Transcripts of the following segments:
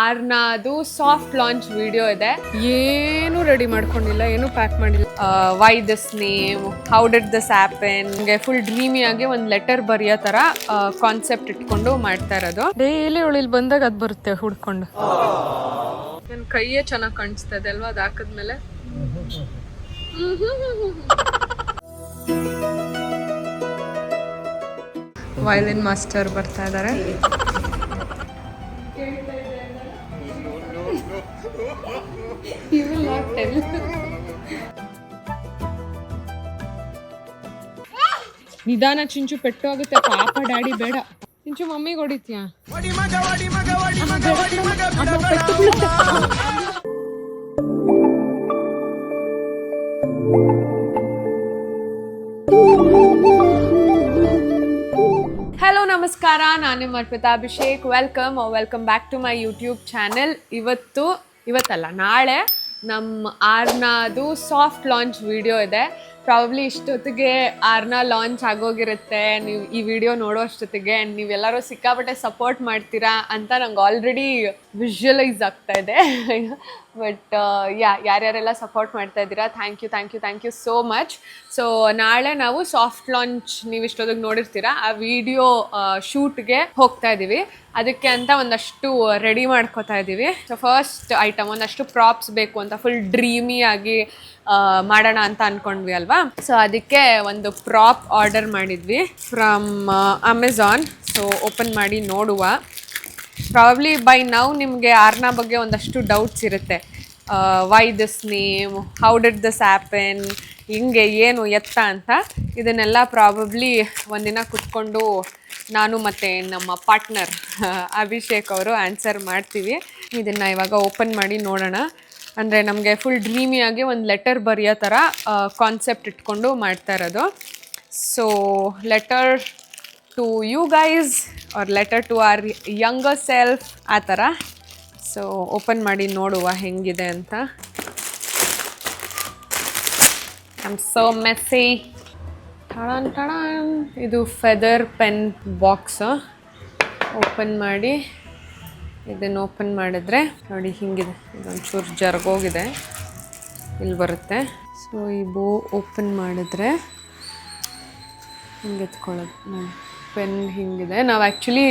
ಆರ್ನಾದು soft launch video ಇದೆ. ಏನು ready ಮಾಡ್ಕೊಂಡಿಲ್ಲ, ಏನು ಪ್ಯಾಕ್ ಮಾಡಿಲ್ಲ. Why this name, how did this happen, full dreamy ಆಗಿ ಒಂದು ಲೆಟರ್ ಬರೆಯೋ ತರ ಕಾನ್ಸೆಪ್ಟ್ ಇಟ್ಕೊಂಡು ಮಾಡ್ತಾ ಇರೋದು. ಡೈಲಿ ಉಳಿಲ್ ಬಂದಾಗ ಅದು ಬರುತ್ತೆ ಹುಡ್ಕೊಂಡು. ನನ್ನ ಕೈಯೇ ಚೆನ್ನಾಗಿ ಕಾಣಿಸ್ತಾ ಇದೆ ಅಲ್ವಾ ಅದು ಹಾಕಿದ್ಮೇಲೆ. ವಯಲಿನ್ ಮಾಸ್ಟರ್ ಬರ್ತಾ ಇದ್ದಾರೆ. ನಿಧಾನ ಚಿಂಚು, ಪೆಟ್ಟು ಆಗುತ್ತೆ ಪಾಪ. ಡ್ಯಾಡಿ ಬೇಡ ಚಿಂಚು, ಮಮ್ಮಿಗೆ ಹೊಡಿತೀಯಾ? ಹಲೋ ನಮಸ್ಕಾರ, ನಾನು ನಿಮ್ಮ Arpita Abhishek. Welcome back to my YouTube channel. ಇವತ್ತಲ್ಲ ನಾಳೆ ನಮ್ಮ ಆರ್ನಾದು ಸಾಫ್ಟ್ ಲಾಂಚ್ ವಿಡಿಯೋ ಇದೆ. ಪ್ರಾಬಬ್ಲಿ ಇಷ್ಟೊತ್ತಿಗೆ ಆರ್ನಾ ಲಾಂಚ್ ಆಗೋಗಿರುತ್ತೆ ನೀವು ಈ ವಿಡಿಯೋ ನೋಡೋ ಅಷ್ಟೊತ್ತಿಗೆ. ಆ್ಯಂಡ್ ನೀವೆಲ್ಲರೂ ಸಿಕ್ಕಾಪಟ್ಟೆ ಸಪೋರ್ಟ್ ಮಾಡ್ತೀರಾ ಅಂತ ನಂಗೆ ಆಲ್ರೆಡಿ ವಿಜುವಲೈಸ್ ಆಗ್ತಾ ಇದೆ. ಬಟ್ ಯಾರ್ಯಾರೆಲ್ಲ ಸಪೋರ್ಟ್ ಮಾಡ್ತಾ ಇದ್ದೀರಾ, thank you so much. So ನಾಳೆ ನಾವು ಸಾಫ್ಟ್ ಲಾಂಚ್ ನೀವು ಇಷ್ಟೊತ್ತಿಗೆ ನೋಡಿರ್ತೀರಾ ಆ ವಿಡಿಯೋ ಶೂಟ್ಗೆ ಹೋಗ್ತಾ ಇದ್ದೀವಿ. ಅದಕ್ಕೆ ಅಂತ ಒಂದಷ್ಟು ರೆಡಿ ಮಾಡ್ಕೋತಾ ಇದ್ದೀವಿ. ಸೊ ಫಸ್ಟ್ ಐಟಮ್ ಒಂದಷ್ಟು ಪ್ರಾಪ್ಸ್ ಬೇಕು ಅಂತ ಫುಲ್ ಡ್ರೀಮಿ ಆಗಿ ಮಾಡೋಣ ಅಂತ ಅಂದ್ಕೊಂಡ್ವಿ ಅಲ್ವಾ. ಸೊ ಅದಕ್ಕೆ ಒಂದು ಪ್ರಾಪ್ ಆರ್ಡರ್ ಮಾಡಿದ್ವಿ ಫ್ರಮ್ ಅಮೆಝಾನ್. ಸೊ ಓಪನ್ ಮಾಡಿ ನೋಡುವ. ಪ್ರಾಬಬ್ಲಿ ಬೈ ನೌ ನಿಮಗೆ ಆರ್ನಾ ಬಗ್ಗೆ ಒಂದಷ್ಟು ಡೌಟ್ಸ್ ಇರುತ್ತೆ. Why this name, how did this happen, ಹಿಂಗೆ ಏನು ಎತ್ತ ಅಂತ. ಇದನ್ನೆಲ್ಲ ಪ್ರಾಬಬ್ಲಿ ಒಂದಿನ ಕುತ್ಕೊಂಡು ನಾನು ಮತ್ತು ನಮ್ಮ ಪಾರ್ಟ್ನರ್ ಅಭಿಷೇಕ್ ಅವರು ಆನ್ಸರ್ ಮಾಡ್ತೀವಿ. ಇದನ್ನು ಇವಾಗ ಓಪನ್ ಮಾಡಿ ನೋಡೋಣ. ಅಂದರೆ ನಮಗೆ ಫುಲ್ ಡ್ರೀಮಿಯಾಗಿ ಒಂದು ಲೆಟರ್ ಬರೆಯೋ ಥರ ಕಾನ್ಸೆಪ್ಟ್ ಇಟ್ಕೊಂಡು ಮಾಡ್ತಾ ಇರೋದು. So letter to you guys or letter to our younger self ಆ ಥರ. ಸೊ ಓಪನ್ ಮಾಡಿ ನೋಡುವ ಹೆಂಗಿದೆ ಅಂತ. I am so messy. Tada. ಇದು ಫೆದರ್ ಪೆನ್ ಬಾಕ್ಸ್. ಓಪನ್ ಮಾಡಿ ಇದನ್ನು ಓಪನ್ ಮಾಡಿದ್ರೆ ನೋಡಿ ಹಿಂಗಿದೆ. ಇದೊಂಚೂರು ಜರ್ಗೋಗಿದೆ, ಇಲ್ಲಿ ಬರುತ್ತೆ. ಸೊ ಈ ಬೋ ಓಪನ್ ಮಾಡಿದ್ರೆ ಹಿಂಗೆ ಎತ್ಕೊಳ್ಳೋದು ನೋಡಿ. ಪೆನ್ ಹಿಂಗಿದೆ. ನಾವು ಆ್ಯಕ್ಚುಲಿ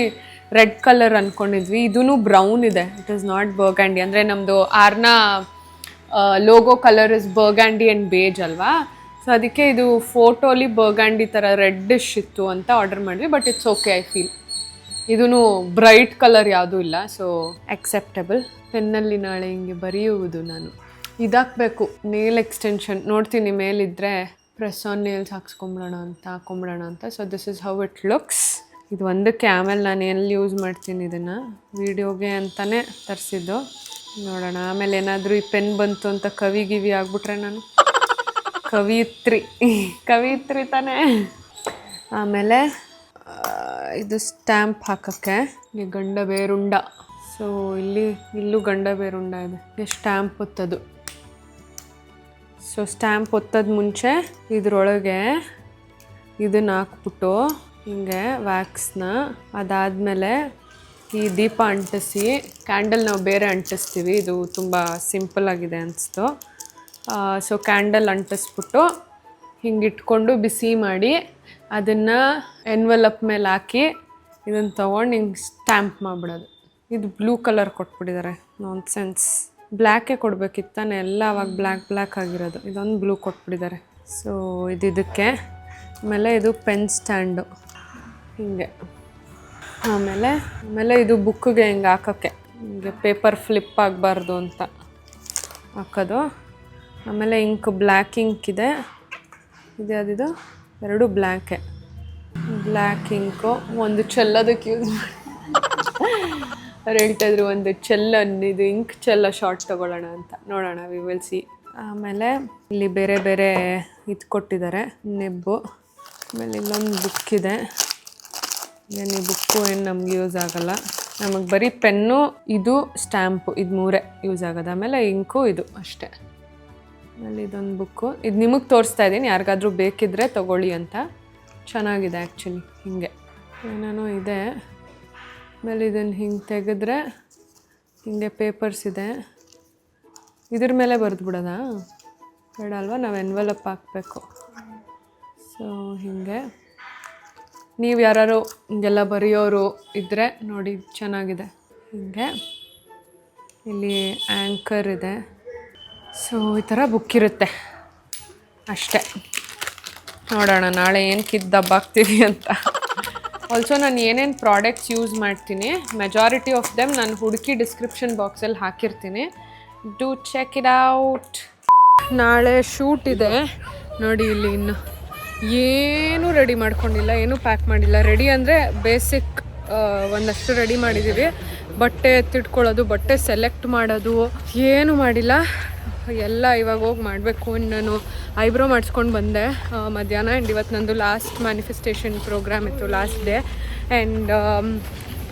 ರೆಡ್ ಕಲರ್ ಅಂದ್ಕೊಂಡಿದ್ವಿ, ಇದೂ ಬ್ರೌನ್ ಇದೆ. It is not burgundy. ಅಂದರೆ ನಮ್ಮದು Aarna logo colour is burgundy and beige ಅಲ್ವಾ. ಸೊ ಅದಕ್ಕೆ ಇದು ಫೋಟೋಲಿ ಬರ್ಗ್ಯಾಂಡಿ ಥರ ರೆಡ್ಡಿಶ್ ಇತ್ತು ಅಂತ ಆರ್ಡರ್ ಮಾಡಿದ್ವಿ. But it's okay, I feel ಇದೂ ಬ್ರೈಟ್ ಕಲರ್ ಯಾವುದೂ ಇಲ್ಲ. So acceptable. ಪೆನ್ನಲ್ಲಿ ನಾಳೆ ಹಿಂಗೆ ಬರೆಯುವುದು ನಾನು. ಇದಾಕಬೇಕು ನೇಲ್ ಎಕ್ಸ್ಟೆನ್ಷನ್. ನೋಡ್ತೀನಿ ಮೇಲಿದ್ದರೆ ಪ್ರೆಸ್ ಆನ್ ನೇಲ್ಸ್ ಹಾಕ್ಕೊಂಬಿಡೋಣ ಅಂತ. So this is how it looks. ಇದು ಒಂದಕ್ಕೆ. ಆಮೇಲೆ ನಾನು ಎಲ್ಲಿ ಯೂಸ್ ಮಾಡ್ತೀನಿ ಇದನ್ನು, ವಿಡಿಯೋಗೆ ಅಂತಲೇ ತರಿಸಿದ್ದು. ನೋಡೋಣ ಆಮೇಲೆ ಏನಾದರೂ ಈ ಪೆನ್ ಬಂತು ಅಂತ ಕವಿ ಆಗ್ಬಿಟ್ರೆ ನಾನು ಕವಿತ್ರಿ ತಾನೇ. ಆಮೇಲೆ ಇದು ಸ್ಟ್ಯಾಂಪ್ ಹಾಕೋಕ್ಕೆ ಈ ಗಂಡ ಬೇರುಂಡ. ಸೊ ಇಲ್ಲೂ ಗಂಡ ಬೇರುಂಡ ಇದೆ. ಸ್ಟ್ಯಾಂಪ್ ಒತ್ತೋದು. ಸೊ ಸ್ಟ್ಯಾಂಪ್ ಒತ್ತೋದು ಮುಂಚೆ ಇದರೊಳಗೆ ಇದನ್ನು ಹಾಕ್ಬಿಟ್ಟು ಹಿಂಗೆ ವ್ಯಾಕ್ಸ್ನ, ಅದಾದಮೇಲೆ ಈ ದೀಪ ಅಂಟಿಸಿ, ಕ್ಯಾಂಡಲ್ ನಾವು ಬೇರೆ ಅಂಟಿಸ್ತೀವಿ. ಇದು ತುಂಬ ಸಿಂಪಲ್ ಆಗಿದೆ ಅನಿಸ್ತು. ಸೊ ಕ್ಯಾಂಡಲ್ ಅಂಟಿಸ್ಬಿಟ್ಟು ಹಿಂಗೆ ಇಟ್ಕೊಂಡು ಬಿಸಿ ಮಾಡಿ ಅದನ್ನು ಎನ್ವೆಲಪ್ ಮೇಲೆ ಹಾಕಿ ಇದನ್ನು ತೊಗೊಂಡು ಹಿಂಗೆ ಸ್ಟ್ಯಾಂಪ್ ಮಾಡಿಬಿಡೋದು. ಇದು ಬ್ಲೂ ಕಲರ್ ಕೊಟ್ಬಿಟ್ಟಿದ್ದಾರೆ. ನಾನ್ಸೆನ್ಸ್. ಬ್ಲ್ಯಾಕೇ ಕೊಡಬೇಕಿತ್ತಾನೆ, ಎಲ್ಲ ಅವಾಗ ಬ್ಲ್ಯಾಕ್ ಆಗಿರೋದು. ಇದೊಂದು ಬ್ಲೂ ಕೊಟ್ಬಿಟ್ಟಿದ್ದಾರೆ. ಸೊ ಇದಕ್ಕೆ. ಆಮೇಲೆ ಇದು ಪೆನ್ ಸ್ಟ್ಯಾಂಡು ಹಿಂಗೆ. ಆಮೇಲೆ ಇದು ಬುಕ್ಕಿಗೆ ಹಿಂಗೆ ಹಾಕೋಕ್ಕೆ, ಹಿಂಗೆ ಪೇಪರ್ ಫ್ಲಿಪ್ ಆಗಬಾರ್ದು ಅಂತ ಹಾಕೋದು. ಆಮೇಲೆ ಇಂಕ್, ಬ್ಲ್ಯಾಕ್ ಇಂಕ್ ಇದೆ. ಇದ್ಯಾವುದಿದು? ಎರಡು ಬ್ಲ್ಯಾಕ್ ಇಂಕು. ಒಂದು ಚೆಲ್ಲೋದಕ್ಕೆ ಯೂಸ್ ಮಾಡಿ ಅವ್ರು ಹೇಳ್ತಾಯಿದ್ರು ಒಂದು ಇದು ಇಂಕ್ ಚೆಲ್ಲೋ ಶಾರ್ಟ್ ತೊಗೊಳ್ಳೋಣ ಅಂತ. ನೋಡೋಣ, ವಿ ವಿಲ್ ಸಿ. ಆಮೇಲೆ ಇಲ್ಲಿ ಬೇರೆ ಇದು ಕೊಟ್ಟಿದ್ದಾರೆ, ನೆಬ್ಬು. ಆಮೇಲೆ ಇಲ್ಲೊಂದು ಬುಕ್ ಇದೆ. ಈ ಬುಕ್ಕು ಏನು ನಮ್ಗೆ ಯೂಸ್ ಆಗೋಲ್ಲ. ನಮಗೆ ಬರೀ ಪೆನ್ನು, ಇದು ಸ್ಟ್ಯಾಂಪು, ಇದು ಮೂರೇ ಯೂಸ್ ಆಗೋದು. ಆಮೇಲೆ ಇಂಕು ಇದು ಅಷ್ಟೇ. ಆಮೇಲೆ ಇದೊಂದು ಬುಕ್ಕು. ಇದು ನಿಮಗೆ ತೋರಿಸ್ತಾ ಇದ್ದೀನಿ, ಯಾರಿಗಾದ್ರೂ ಬೇಕಿದ್ದರೆ ತೊಗೊಳ್ಳಿ ಅಂತ. ಚೆನ್ನಾಗಿದೆ ಆ್ಯಕ್ಚುಲಿ. ಹಿಂಗೆ ಏನೇನೋ ಇದೆ. ಆಮೇಲೆ ಇದನ್ನು ಹಿಂಗೆ ತೆಗೆದ್ರೆ ಹಿಂಗೆ ಪೇಪರ್ಸ್ ಇದೆ, ಇದ್ರ ಮೇಲೆ ಬರೆದು ಬಿಡೋದಾ? ಬೇಡ ಅಲ್ವಾ, ನಾವು ಎನ್ವೆಲಪ್ ಹಾಕಬೇಕು. ಸೊ ಹೀಗೆ ನೀವು ಯಾರು ಹಿಂಗೆಲ್ಲ ಬರೆಯೋರು ಇದ್ದರೆ ನೋಡಿ, ಚೆನ್ನಾಗಿದೆ. ಹೀಗೆ ಇಲ್ಲಿ ಆ್ಯಂಕರ್ ಇದೆ. ಸೊ ಈ ಥರ ಬುಕ್ ಇರುತ್ತೆ ಅಷ್ಟೇ. ನೋಡೋಣ ನಾಳೆ ಏನು ಕಿದ್ದಬ್ಬಾಗ್ತೀವಿ ಅಂತ. ಆಲ್ಸೋ ನಾನು ಏನೇನು ಪ್ರಾಡಕ್ಟ್ಸ್ ಯೂಸ್ ಮಾಡ್ತೀನಿ, ಮೆಜಾರಿಟಿ ಆಫ್ ದೆಮ್ ನಾನು ಹುಡುಕಿ ಡಿಸ್ಕ್ರಿಪ್ಷನ್ ಬಾಕ್ಸಲ್ಲಿ ಹಾಕಿರ್ತೀನಿ. Do check it out. ನಾಳೆ ಶೂಟ್ ಇದೆ ನೋಡಿ. ಇಲ್ಲಿ ಇನ್ನು ಏನೂ ರೆಡಿ ಮಾಡ್ಕೊಂಡಿಲ್ಲ, ಏನೂ ಪ್ಯಾಕ್ ಮಾಡಿಲ್ಲ. ರೆಡಿ ಅಂದರೆ ಬೇಸಿಕ್ ಒಂದಷ್ಟು ರೆಡಿ ಮಾಡಿದ್ದೀವಿ. ಬಟ್ಟೆ ಎತ್ತಿಟ್ಕೊಳ್ಳೋದು, ಬಟ್ಟೆ ಸೆಲೆಕ್ಟ್ ಮಾಡೋದು ಏನೂ ಮಾಡಿಲ್ಲ. ಎಲ್ಲ ಇವಾಗ ಹೋಗಿ ಮಾಡಬೇಕು. ನಾನು ಐಬ್ರೋ ಮಾಡಿಸ್ಕೊಂಡು ಬಂದೆ ಮಧ್ಯಾಹ್ನ. ಆ್ಯಂಡ್ ಇವತ್ತು ನಂದು ಲಾಸ್ಟ್ ಮ್ಯಾನಿಫೆಸ್ಟೇಷನ್ ಪ್ರೋಗ್ರಾಮ್ ಇತ್ತು, ಲಾಸ್ಟ್ ಡೇ. ಆ್ಯಂಡ್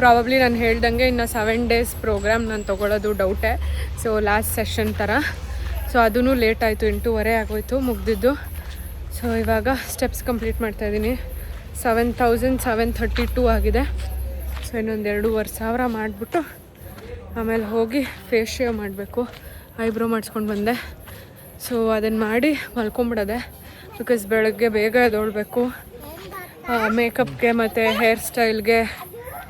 ಪ್ರಾಬಬ್ಲಿ ನಾನು ಹೇಳ್ದಂಗೆ ಇನ್ನು 7 days ಪ್ರೋಗ್ರಾಮ್ ನಾನು ತೊಗೊಳ್ಳೋದು ಡೌಟೇ. ಸೊ ಲಾಸ್ಟ್ ಸೆಷನ್ ಥರ. ಸೊ ಅದೂ ಲೇಟ್ ಆಯಿತು, 8:30 ಆಗೋಯ್ತು ಮುಗ್ದಿದ್ದು. ಸೊ ಇವಾಗ ಸ್ಟೆಪ್ಸ್ ಕಂಪ್ಲೀಟ್ ಮಾಡ್ತಾಯಿದ್ದೀನಿ. 7,732 ಆಗಿದೆ. ಸೊ ಇನ್ನೊಂದು 2,500 ಮಾಡಿಬಿಟ್ಟು ಆಮೇಲೆ ಹೋಗಿ ಫೇಸ್ ಶೇವ್ ಮಾಡಬೇಕು. ಐಬ್ರೋ ಮಾಡಿಸ್ಕೊಂಡು ಬಂದೆ. ಸೊ ಅದನ್ನು ಮಾಡಿ ಮಲ್ಕೊಂಬಿಡೋದೆ. ಬಿಕಾಸ್ ಬೆಳಗ್ಗೆ ಬೇಗ ಎದ್ದೊಳ್ಬೇಕು. ಮೇಕಪ್ಗೆ ಮತ್ತು ಹೇರ್ ಸ್ಟೈಲ್ಗೆ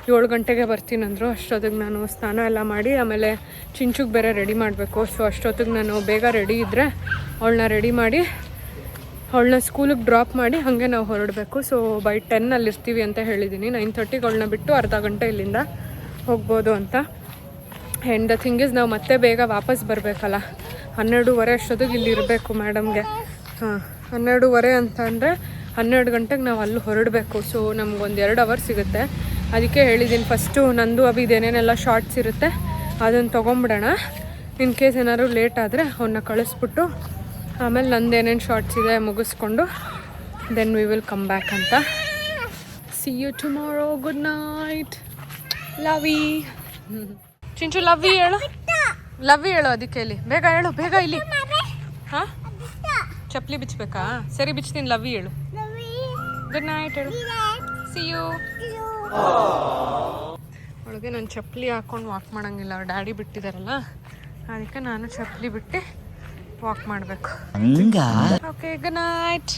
7 ಗಂಟೆಗೆ ಬರ್ತೀನಂದರು. ಅಷ್ಟೊತ್ತಿಗೆ ನಾನು ಸ್ನಾನ ಎಲ್ಲ ಮಾಡಿ ಆಮೇಲೆ ಚಿಂಚುಗೆ ಬೇರೆ ರೆಡಿ ಮಾಡಬೇಕು. ಸೊ ಅಷ್ಟೊತ್ತಿಗೆ ನಾನು ಬೇಗ ರೆಡಿ ಇದ್ದರೆ ಅವಳನ್ನ ರೆಡಿ ಮಾಡಿ ಅವಳನ್ನ ಸ್ಕೂಲಿಗೆ ಡ್ರಾಪ್ ಮಾಡಿ ಹಾಗೆ ನಾವು ಹೊರಡಬೇಕು. ಸೊ ಬೈ 10 ಅಲ್ಲಿರ್ತೀವಿ ಅಂತ ಹೇಳಿದ್ದೀನಿ. 9:30ಗೆ ಅವಳನ್ನ ಬಿಟ್ಟು ಅರ್ಧ ಗಂಟೆ ಇಲ್ಲಿಂದ ಹೋಗ್ಬೋದು ಅಂತ. ಆ್ಯಂಡ್ ದ ಥಿಂಗ್ ಇಸ್, ನಾವು ಮತ್ತೆ ಬೇಗ ವಾಪಸ್ ಬರಬೇಕಲ್ಲ. 12:30 ಅಷ್ಟೊತ್ತಿಗೆ ಇಲ್ಲಿ ಇರಬೇಕು ಮೇಡಮ್ಗೆ. 12:30 ಅಂತ ಅಂದರೆ 12 ಗಂಟೆಗೆ ನಾವು ಅಲ್ಲಿ ಹೊರಡಬೇಕು. ಸೊ ನಮ್ಗೊಂದು 2 hours ಸಿಗುತ್ತೆ. ಅದಕ್ಕೆ ಹೇಳಿದ್ದೀನಿ ಫಸ್ಟು ನಂದು ಅಭಿದೇನೇನೆಲ್ಲ ಶಾರ್ಟ್ಸ್ ಇರುತ್ತೆ ಅದನ್ನು ತೊಗೊಂಬಿಡೋಣ. ಇನ್ ಕೇಸ್ ಏನಾದ್ರು ಲೇಟ್ ಆದರೆ ಅವನ್ನ ಕಳಿಸ್ಬಿಟ್ಟು ಆಮೇಲೆ ನಂದೇನೇನು ಶಾರ್ಟ್ಸ್ ಇದೆ ಮುಗಿಸ್ಕೊಂಡು then we will come back ಅಂತ. See you tomorrow. Good night. Lovey. Chinchu lovey ಹೇಳು. ಲವ್ವಿ ಹೇಳು. ಅದಕ್ಕೆ ಇಲ್ಲಿ ಬೇಗ ಹೇಳು, ಬೇಗ ಇಲ್ಲಿ. ಹಾಂ, ಚಪ್ಪಲಿ ಬಿಚ್ಚಬೇಕಾ? ಸರಿ ಬಿಚ್ತೀನಿ. ಲವ್ವಿ ಹೇಳು. ಗುಡ್ ನೈಟ್ ಹೇಳು. See you. ಅವಳಿಗೆ ನಾನು ಚಪ್ಪಲಿ ಹಾಕ್ಕೊಂಡು ವಾಕ್ ಮಾಡೋಂಗಿಲ್ಲ. ಅವ್ರು ಡ್ಯಾಡಿ ಬಿಟ್ಟಿದ್ದಾರಲ್ಲ, ಅದಕ್ಕೆ ನಾನು ಚಪ್ಪಲಿ ಬಿಟ್ಟು ವಾಕ್ ಮಾಡಬೇಕು. Okay, good night.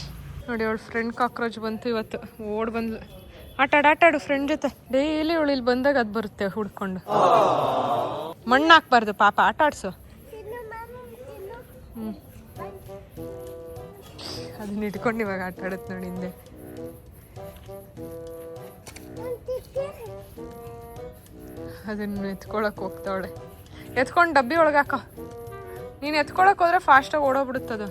ನೋಡಿ ಅವಳು ಫ್ರೆಂಡ್ ಕಾಕ್ರೋಚ್ ಬಂತು ಇವತ್ತು. ಓಡ್ ಬಂದ್ಲು. ಆಟಾಡು ಫ್ರೆಂಡ್ ಜೊತೆ. ಡೈಲಿ ಅವಳು ಇಲ್ಲಿ ಬಂದಾಗ ಅದು ಬರುತ್ತೆ ಹುಡ್ಕೊಂಡು. ಮಣ್ಣು ಹಾಕ್ಬಾರ್ದು ಪಾಪ, ಆಟ ಆಡ್ಸು. ಅದನ್ನ ಇಟ್ಕೊಂಡು ಇವಾಗ ಆಟ ಆಡುತ್ತೆ ನೋಡಿ ಹಿಂದೆ. ಅದನ್ನು ಎತ್ಕೊಳಕ್ಕೆ ಹೋಗ್ತಾವಳೆ. ಎತ್ಕೊಂಡು ಡಬ್ಬಿ ಒಳಗೆ ಹಾಕೋ. ನೀನು ಎತ್ಕೊಳಕ್ಕೆ ಹೋದ್ರೆ ಫಾಸ್ಟಾಗಿ ಓಡೋಗ್ಬಿಡುತ್ತದು.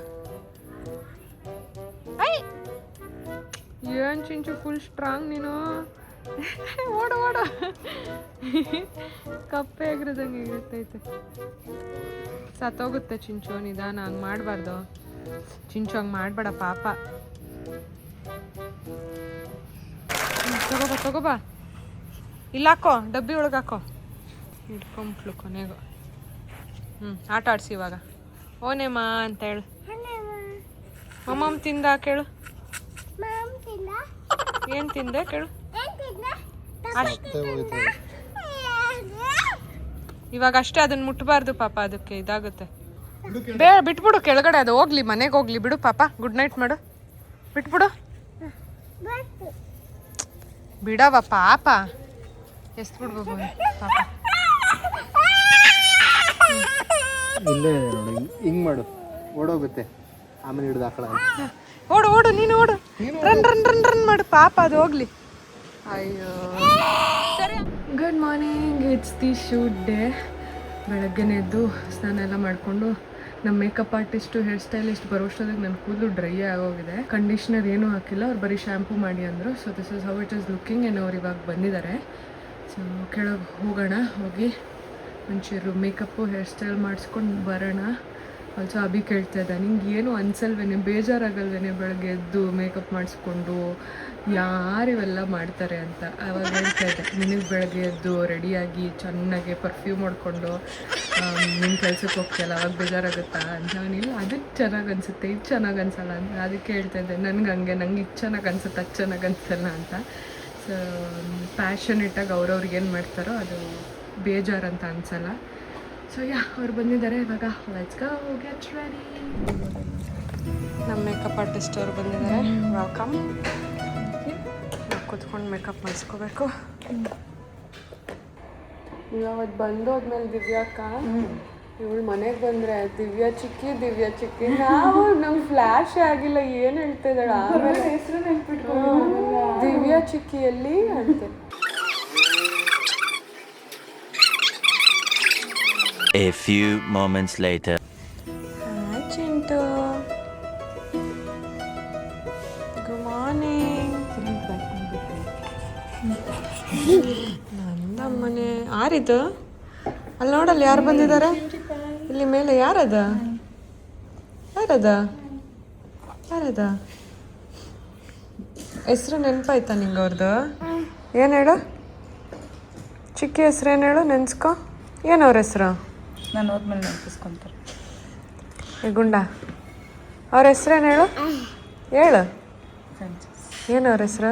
ಏನು ಚಿಂಚು ಫುಲ್ ಸ್ಟ್ರಾಂಗ್ ನೀನು. ಓಡ ಕಪ್ಪೆ ಎಗ್ರದಂಗೆ ಇರುತ್ತೈತೆ. ಸತ್ತೋಗುತ್ತೆ ಚಿಂಚು. ನಿಧಾನ, ಹಂಗೆ ಮಾಡಬಾರ್ದು ಚಿಂಚು, ಹಂಗೆ ಮಾಡಬೇಡ ಪಾಪ. ತಗೋಬಾ ಇಲ್ಲ ಹಾಕೋ, ಡಬ್ಬಿ ಒಳಗೆ ಹಾಕೋ. ಇಟ್ಕೊಂಬಿಟ್ಲು ಕೊನೆಗೂ. ಆಟ ಆಡ್ಸಿ ಇವಾಗ. ಓನೇಮ್ಮ ಅಂತ ಹೇಳು. ಮಮ್ಮಮ್ಮ ತಿಂದ ಕೇಳು. ಏನು ತಿಂದೆ ಕೇಳು. ಇವಾಗ ಅಷ್ಟೇ, ಅದನ್ನ ಮುಟ್ಬಾರ್ದು ಪಾಪ, ಅದಕ್ಕೆ ಇದಾಗುತ್ತೆ. ಬಿಟ್ಬಿಡು ಕೆಳಗಡೆ, ಅದು ಹೋಗ್ಲಿ, ಮನೆಗೆ ಹೋಗ್ಲಿ ಬಿಡು ಪಾಪ. ಗುಡ್ ನೈಟ್ ಮಾಡು, ಬಿಟ್ಬಿಡು. ಬಿಡವ ಪಾಪ, ಎಷ್ಟು ಬಿಡ್ಬೋದು ಪಾಪ. ಇಲ್ಲೇ ನೋಡಿ, ಹಿಂಗೆ ಮಾಡು, ಓಡೋಗುತ್ತೆ. ಆಮೇಲೆ ಹಿಡಿದು ಹಾಕಳ. ಓಡು ನೀನು ಓಡು. ರನ್ ಮಾಡು ಪಾಪ, ಅದು ಹೋಗ್ಲಿ. ಅಯ್ಯೋ ಸರಿ. Good morning. It's the shoot day. ಬೆಳಗ್ಗೆನೇ ಎದ್ದು ಸ್ನಾನ ಎಲ್ಲ ಮಾಡಿಕೊಂಡು ನಮ್ಮ ಮೇಕಪ್ ಆರ್ಟಿಸ್ಟು ಹೇರ್ ಸ್ಟೈಲಿಸ್ಟ್ ಬರೋಷ್ಟೊತ್ತಿಗೆ ನನ್ನ ಕೂದಲು ಡ್ರೈ ಆಗೋಗಿದೆ. ಕಂಡೀಷ್ನರ್ ಏನೂ ಹಾಕಿಲ್ಲ, ಅವ್ರು ಬರೀ ಶ್ಯಾಂಪು ಮಾಡಿ ಅಂದರು. So this is how it is looking. ಏನೋ ಅವ್ರು ಇವಾಗ ಬಂದಿದ್ದಾರೆ. ಸೊ ಕೆಳಗೆ ಹೋಗೋಣ, ಹೋಗಿ ಒಂಚೂರು ಮೇಕಪ್ಪು ಹೇರ್ ಸ್ಟೈಲ್ ಮಾಡಿಸ್ಕೊಂಡು ಬರೋಣ. ಆಲ್ಸೋ ಅಭಿ ಕೇಳ್ತಾ ಇದ್ದ, ನಿಂಗೆ ಏನು ಅನ್ಸಲ್ವೇನೆ, ಬೇಜಾರಾಗಲ್ವೇನೆ ಬೆಳಗ್ಗೆ ಎದ್ದು ಮೇಕಪ್ ಮಾಡಿಸ್ಕೊಂಡು ಯಾರಿವೆಲ್ಲ ಮಾಡ್ತಾರೆ ಅಂತ. ಆವಾಗ ಹೇಳ್ತಾ ಇದ್ದೆ, ನಿನಗೆ ಬೆಳಗ್ಗೆ ಎದ್ದು ರೆಡಿಯಾಗಿ ಚೆನ್ನಾಗಿ ಪರ್ಫ್ಯೂಮ್ ಹೊಡ್ಕೊಂಡು ನಿಮ್ಮ ಕೆಲ್ಸಕ್ಕೆ ಹೋಗ್ತೀಯಲ್ಲ ಅವಾಗ ಬೇಜಾರಾಗುತ್ತಾ ಅಂತ. ಇಲ್ಲ, ಅದಕ್ಕೆ ಚೆನ್ನಾಗಿ ಅನಿಸುತ್ತೆ, ಇದು ಚೆನ್ನಾಗಿ ಅನಿಸಲ್ಲ ಅಂತ. ಅದಕ್ಕೆ ಹೇಳ್ತಾ ಇದ್ದೆ, ನನಗೆ ನಂಗೆ ಇದು ಚೆನ್ನಾಗಿ ಅನಿಸುತ್ತೆ, ಅದು ಚೆನ್ನಾಗಿ ಅನಿಸಲ್ಲ ಅಂತ. ಸೊ ಪ್ಯಾಷನೇಟಾಗಿ ಅವ್ರವ್ರಿಗೆ ಏನು ಮಾಡ್ತಾರೋ ಅದು ಬೇಜಾರಂತ ಅನಿಸಲ್ಲ. ಸೊ ಯಾ ಅವ್ರು ಬಂದಿದ್ದಾರೆ ಇವಾಗ. Let's go get ready. ನಮ್ಮ ಮೇಕಪ್ ಆರ್ಟಿಸ್ಟ್ ಅವರು ಬಂದಿದ್ದಾರೆ. ವೆಲ್ಕಮ್. ನಾವು ಕೂತ್ಕೊಂಡು ಮೇಕಪ್ ಮಾಡಿಸ್ಕೋಬೇಕು. ಇವತ್ತು ಬಂದೋದ್ಮೇಲೆ ದಿವ್ಯಾಕ್ಕ ಇವಳು ಮನೆಗೆ ಬಂದರೆ ದಿವ್ಯಾ ಚಿಕ್ಕಿ ನಾವು ನಮ್ಗೆ ಫ್ಲ್ಯಾಶ್ ಆಗಿಲ್ಲ ಏನು ಹೇಳ್ತಾ ಇದ್ದಾಳೆ. ಆಮೇಲೆ ಹೆಸರು ನೆನ್ಪಿಟ್ಟು ದಿವ್ಯಾ ಚಿಕ್ಕಿಯಲ್ಲಿ ಅಂತ. A few moments later. Hi Chintu. Good morning. ನಂದಮ್ಮನೆ ಯಾರಿದು? ಅಲ್ಲಿ ನೋಡಲ್ಲಿ ಯಾರು ಬಂದಿದ್ದಾರೆ? ಇಲ್ಲಿ ಮೇಲೆ ಯಾರದ? ಹೆಸ್ರು ನೆನಪಾಯ್ತಾ ನಿಂಗೆ ಅವ್ರದ್ದು? ಏನು ಹೇಳು? ಚಿಕ್ಕಿ ಹೆಸ್ರು ಏನು ಹೇಳು? ನೆನ್ಸ್ಕೊ. ಏನು ಅವ್ರ ಹೆಸ್ರು? ನಾನು ಹೋದ್ಮೇಲೆ ನೆನಪಿಸ್ಕೊಂತಾರೆ. ಗುಂಡ ಅವ್ರ ಹೆಸ್ರೇನು ಹೇಳು? ಹೇಳು. ಏನು ಅವ್ರ ಹೆಸ್ರು?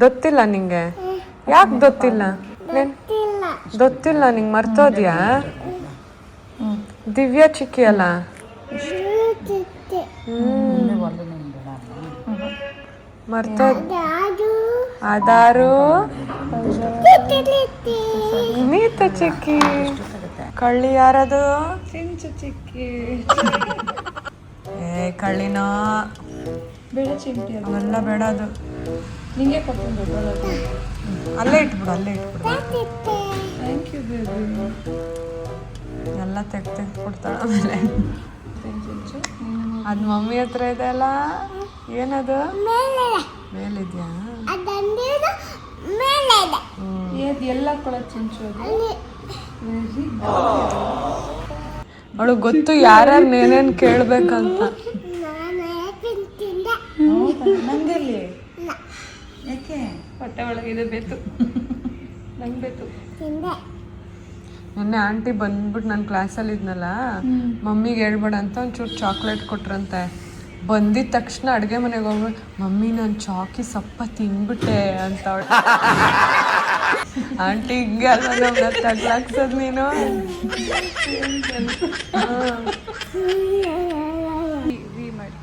ಗೊತ್ತಿಲ್ಲ ನಿಂಗೆ? ಯಾಕೆ ಗೊತ್ತಿಲ್ಲ? ಗೊತ್ತಿಲ್ಲ ನಿಂಗೆ? ಮರ್ತೋದ್ಯಾ? ದಿವ್ಯಾ ಚಿಕ್ಕಿ ಅಲ್ಲ? ಮರ್ತೋದ್. ಆಧಾರು ನೀತ ಚಿಕ್ಕಿ. ಕಳ್ಳಿ ಯಾರದು? ಚಿಂಚು ಚಿಕ್ಕಿ. ಏ ಕಳ್ಳಿನೋ ಬೇಡ ಚಿಂಟಿ, ಅವೆಲ್ಲ ಬೇಡ. ಅದು ನಿಂಗೆ ಕೊಟ್ಟು ಅಲ್ಲೇ ಇಟ್ಬಿಡು. Thank you baby. ಎಲ್ಲ ತೆಗ್ದು ಕೊಡ್ತಾಳೆ ಆಮೇಲೆ. ಚಿಂಚು ಅದು ಮಮ್ಮಿ ಹತ್ರ ಇದೆ ಅಲ್ಲ? ಏನದು? ಮೇಲಿದ್ಯಾ? ಎಲ್ಲ ಕೊಳ ಚಿಂಚು ಅದು. ಅವಳು ಗೊತ್ತು ಯಾರ್ಯಾರು ನೇನೇನು ಕೇಳ್ಬೇಕಂತ. ನಂಗೆಲ್ಲಿ ಯಾಕೆ ಹೊಟ್ಟೆ ಒಳಗಿದೆ ಬೇತು. ನಂಗೆ ಬೇತು. ನೆನ್ನೆ ಆಂಟಿ ಬಂದ್ಬಿಟ್ಟು ನಾನು ಕ್ಲಾಸಲ್ಲಿ ಇದ್ನಲ್ಲ, ಮಮ್ಮಿಗೆ ಹೇಳ್ಬೇಡ ಅಂತ ಒಂಚೂರು ಚಾಕ್ಲೇಟ್ ಕೊಟ್ರಂತೆ. ಬಂದಿದ ತಕ್ಷಣ ಅಡುಗೆ ಮನೆಗೆ ಹೋಗ್ಬಿಟ್ಟು ಮಮ್ಮಿ ನಾನು ಚಾಕಿ ಸಪ್ಪ ತಿಂದ್ಬಿಟ್ಟೆ ಅಂತ ಅವಳು. ಆಂಟಿ ಹಿಂಗೆ ಅಲ್ಲ ತಗ್ಲಾಕ್ಸೋದು ನೀನು. ಮಾಡಿ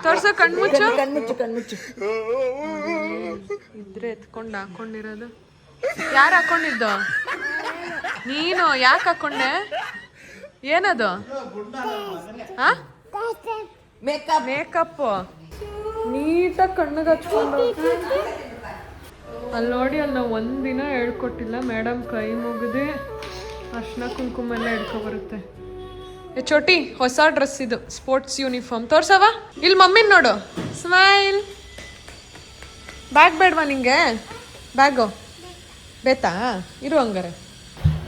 ತೋರ್ಸೋ ಕಣ್ಮುಚ್ಚು. ಕಣ್ಮುಚ್ಚು. ಇದ್ರೆ ಎತ್ಕೊಂಡು ಹಾಕೊಂಡಿರೋದು. ಯಾರು ಹಾಕೊಂಡಿದ್ದು? ನೀನು. ಯಾಕೆ ಹಾಕೊಂಡೆ? ಏನದು? ಮೇಕಪ್ಪು ನೀಟಾಗಿ ಕಣ್ಣಿಗೆ ಹಚ್ಕೊಂಡು. ಅಲ್ಲಿ ನೋಡಿ, ಅಲ್ಲಿ ನಾವು ಒಂದಿನ ಹೇಳ್ಕೊಟ್ಟಿಲ್ಲ. ಮೇಡಮ್ ಕೈ ಮುಗಿದು ಅರ್ಶಿನ ಕುಂಕುಮ ಎಲ್ಲ ಹಿಡ್ಕೊಬರುತ್ತೆ. ಚೋಟಿ ಹೊಸ ಡ್ರೆಸ್ ಇದು, ಸ್ಪೋರ್ಟ್ಸ್ ಯೂನಿಫಾರ್ಮ್. ತೋರ್ಸವ ಇಲ್ಲಿ ಮಮ್ಮಿನ ನೋಡು. ಸ್ಮೈಲ್. ಬ್ಯಾಗ್ ಬೇಡವಾ ನಿಂಗೆ? ಬ್ಯಾಗು ಬೇತಾ? ಇರು ಹಂಗಾರೆ.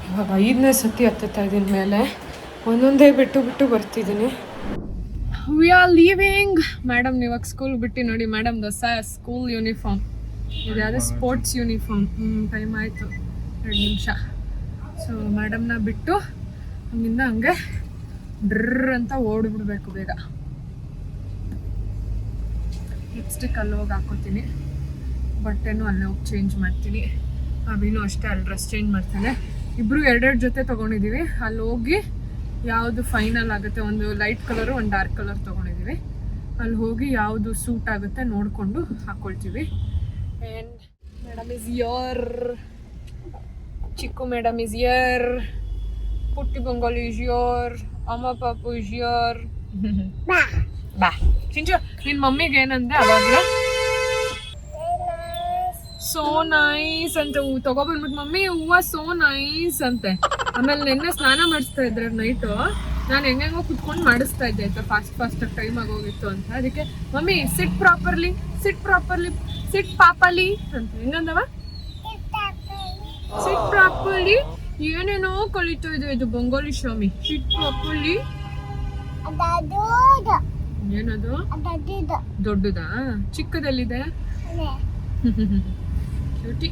ಇವಾಗ 5ನೇ ಸತಿ ಹತ್ತುತ್ತಾ ಇದ್ದೀನಿ ಮೇಲೆ. ಒಂದೊಂದೇ ಬಿಟ್ಟು ಬರ್ತಿದ್ದೀನಿ. We are leaving. ಮೇಡಮ್ ಇವಾಗ ಸ್ಕೂಲ್ ಬಿಟ್ಟು ನೋಡಿ. ಮೇಡಮ್ ಹೊಸ ಸ್ಕೂಲ್ ಯೂನಿಫಾರ್ಮ್ ಇದು. ಯಾವುದೇ ಸ್ಪೋರ್ಟ್ಸ್ ಯೂನಿಫಾರ್ಮ್. ಟೈಮ್ ಆಯಿತು 2 ನಿಮಿಷ. ಸೊ ಮೇಡಮ್ನ ಬಿಟ್ಟು ಹಂಗಿಂದ ಹಂಗೆ ಡ್ರರ್ ಅಂತ ಓಡ್ಬಿಡ್ಬೇಕು ಬೇಗ. ಲಿಪ್ಸ್ಟಿಕ್ ಅಲ್ಲಿ ಹೋಗಿ ಹಾಕೋತೀನಿ, ಬಟ್ಟೆನೂ ಅಲ್ಲೇ ಹೋಗಿ ಚೇಂಜ್ ಮಾಡ್ತೀನಿ. ಅಭಿನೂ ಅಷ್ಟೇ ಅಲ್ಲಿ ಡ್ರೆಸ್ ಚೇಂಜ್ ಮಾಡ್ತಾನೆ. ಇಬ್ಬರು 2 ಜೊತೆ ತೊಗೊಂಡಿದ್ದೀವಿ. ಅಲ್ಲಿ ಹೋಗಿ ಯಾವುದು ಫೈನಲ್ ಆಗುತ್ತೆ, ಒಂದು ಲೈಟ್ ಕಲರು ಒಂದು ಡಾರ್ಕ್ ಕಲರ್ ತೊಗೊಂಡಿದ್ದೀವಿ. ಅಲ್ಲಿ ಹೋಗಿ ಯಾವುದು ಸೂಟ್ ಆಗುತ್ತೆ ನೋಡಿಕೊಂಡು ಹಾಕ್ಕೊಳ್ತೀವಿ. And madam is here, Chikku madam is here, Putti Bangali is your, ಅಮ್ಮ ಪಾಪು ಈಸ್ ಯೋರ್. ಬಾ ಚಿಂಚು, ನಿನ್ನ ಮಮ್ಮಿಗೆ ಏನಂದೆ ಅವಾಗಲೇ? ಸೋ ನೈಸ್ ಅಂತ ತಗೊಬಂದ್ಬಿಟ್ಟು ಮಮ್ಮಿ ಹೂವು ಸೋ ನೈಸ್ ಅಂತೆ. ಆಮೇಲೆ ನಿನ್ನೆ ಸ್ನಾನ ಮಾಡಿಸ್ತಾ ಇದ್ರೆ ನೈಟು, ನಾನು ಹೆಂಗೆಂಗೋ ಕುತ್ಕೊಂಡು ಮಾಡಿಸ್ತಾ ಇದ್ದೆ ಆಯ್ತಾ, ಫಾಸ್ಟಾಗಿ ಟೈಮ್ ಆಗೋಗಿತ್ತು ಅಂತ. ಅದಕ್ಕೆ ಮಮ್ಮಿ ಸಿಟ್ ಪ್ರಾಪರ್ಲಿ ಸಿಟ್ ಪಾಪಲಿ ಅಂತ ಹೆಂಗಂದವ? Sit properly. ಏನೇನೋ ಕಲಿತಾ ಇದೆ ಇದು ಬಂಗಾಲಿ ಶಾಮಿ. Sit properly. ಏನದು? ದೊಡ್ಡದಾ? ಚಿಕ್ಕದಲ್ಲಿದೆ? ಕ್ಯೂಟಿ.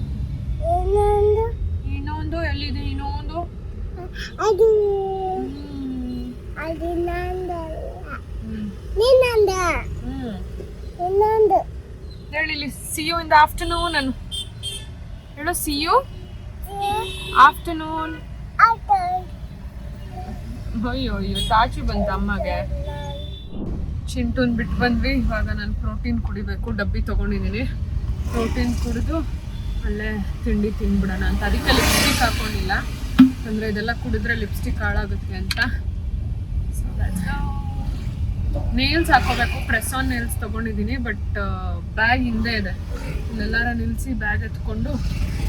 ಇನ್ನೊಂದು ಎಲ್ಲಿದೆ? ಇನ್ನೊಂದು ಹೇಳಿ see you in the afternoon ಅನ್ನು ಹೇಳೋ ಸಿ ಯು ಆಫ್ಟರ್ನೂನ್. ಅಯ್ಯೋ ಅಯ್ಯೋ ತಾಚಿ ಬಂತ ಅಮ್ಮಗೆ. ಚಿಂಟುನ್ ಬಿಟ್ಟು ಬಂದ್ವಿ. ಇವಾಗ ನಾನು ಪ್ರೋಟೀನ್ ಕುಡಿಬೇಕು. ಡಬ್ಬಿ ತೊಗೊಂಡಿದ್ದೀನಿ. ಪ್ರೋಟೀನ್ ಕುಡಿದು ಅಲ್ಲೇ ತಿಂಡಿ ತಿನ್ಬಿಡೋಣ ಅಂತ. ಅದಕ್ಕೆ ಲಿಪ್ಸ್ಟಿಕ್ ಹಾಕೊಂಡಿಲ್ಲ, ಅಂದರೆ ಇದೆಲ್ಲ ಕುಡಿದ್ರೆ ಲಿಪ್ಸ್ಟಿಕ್ ಹಾಳಾಗುತ್ತೆ ಅಂತ. ನೇಲ್ಸ್ ಹಾಕೋಬೇಕು. ಪ್ರೆಸ್ ಆನ್ ನೇಲ್ಸ್ ತೊಗೊಂಡಿದ್ದೀನಿ. ಬಟ್ ಬ್ಯಾಗ್ ಹಿಂದೆ ಇದೆ. ಇಲ್ಲೆಲ್ಲಾರ ನಿಲ್ಲಿಸಿ ಬ್ಯಾಗ್ ಎತ್ಕೊಂಡು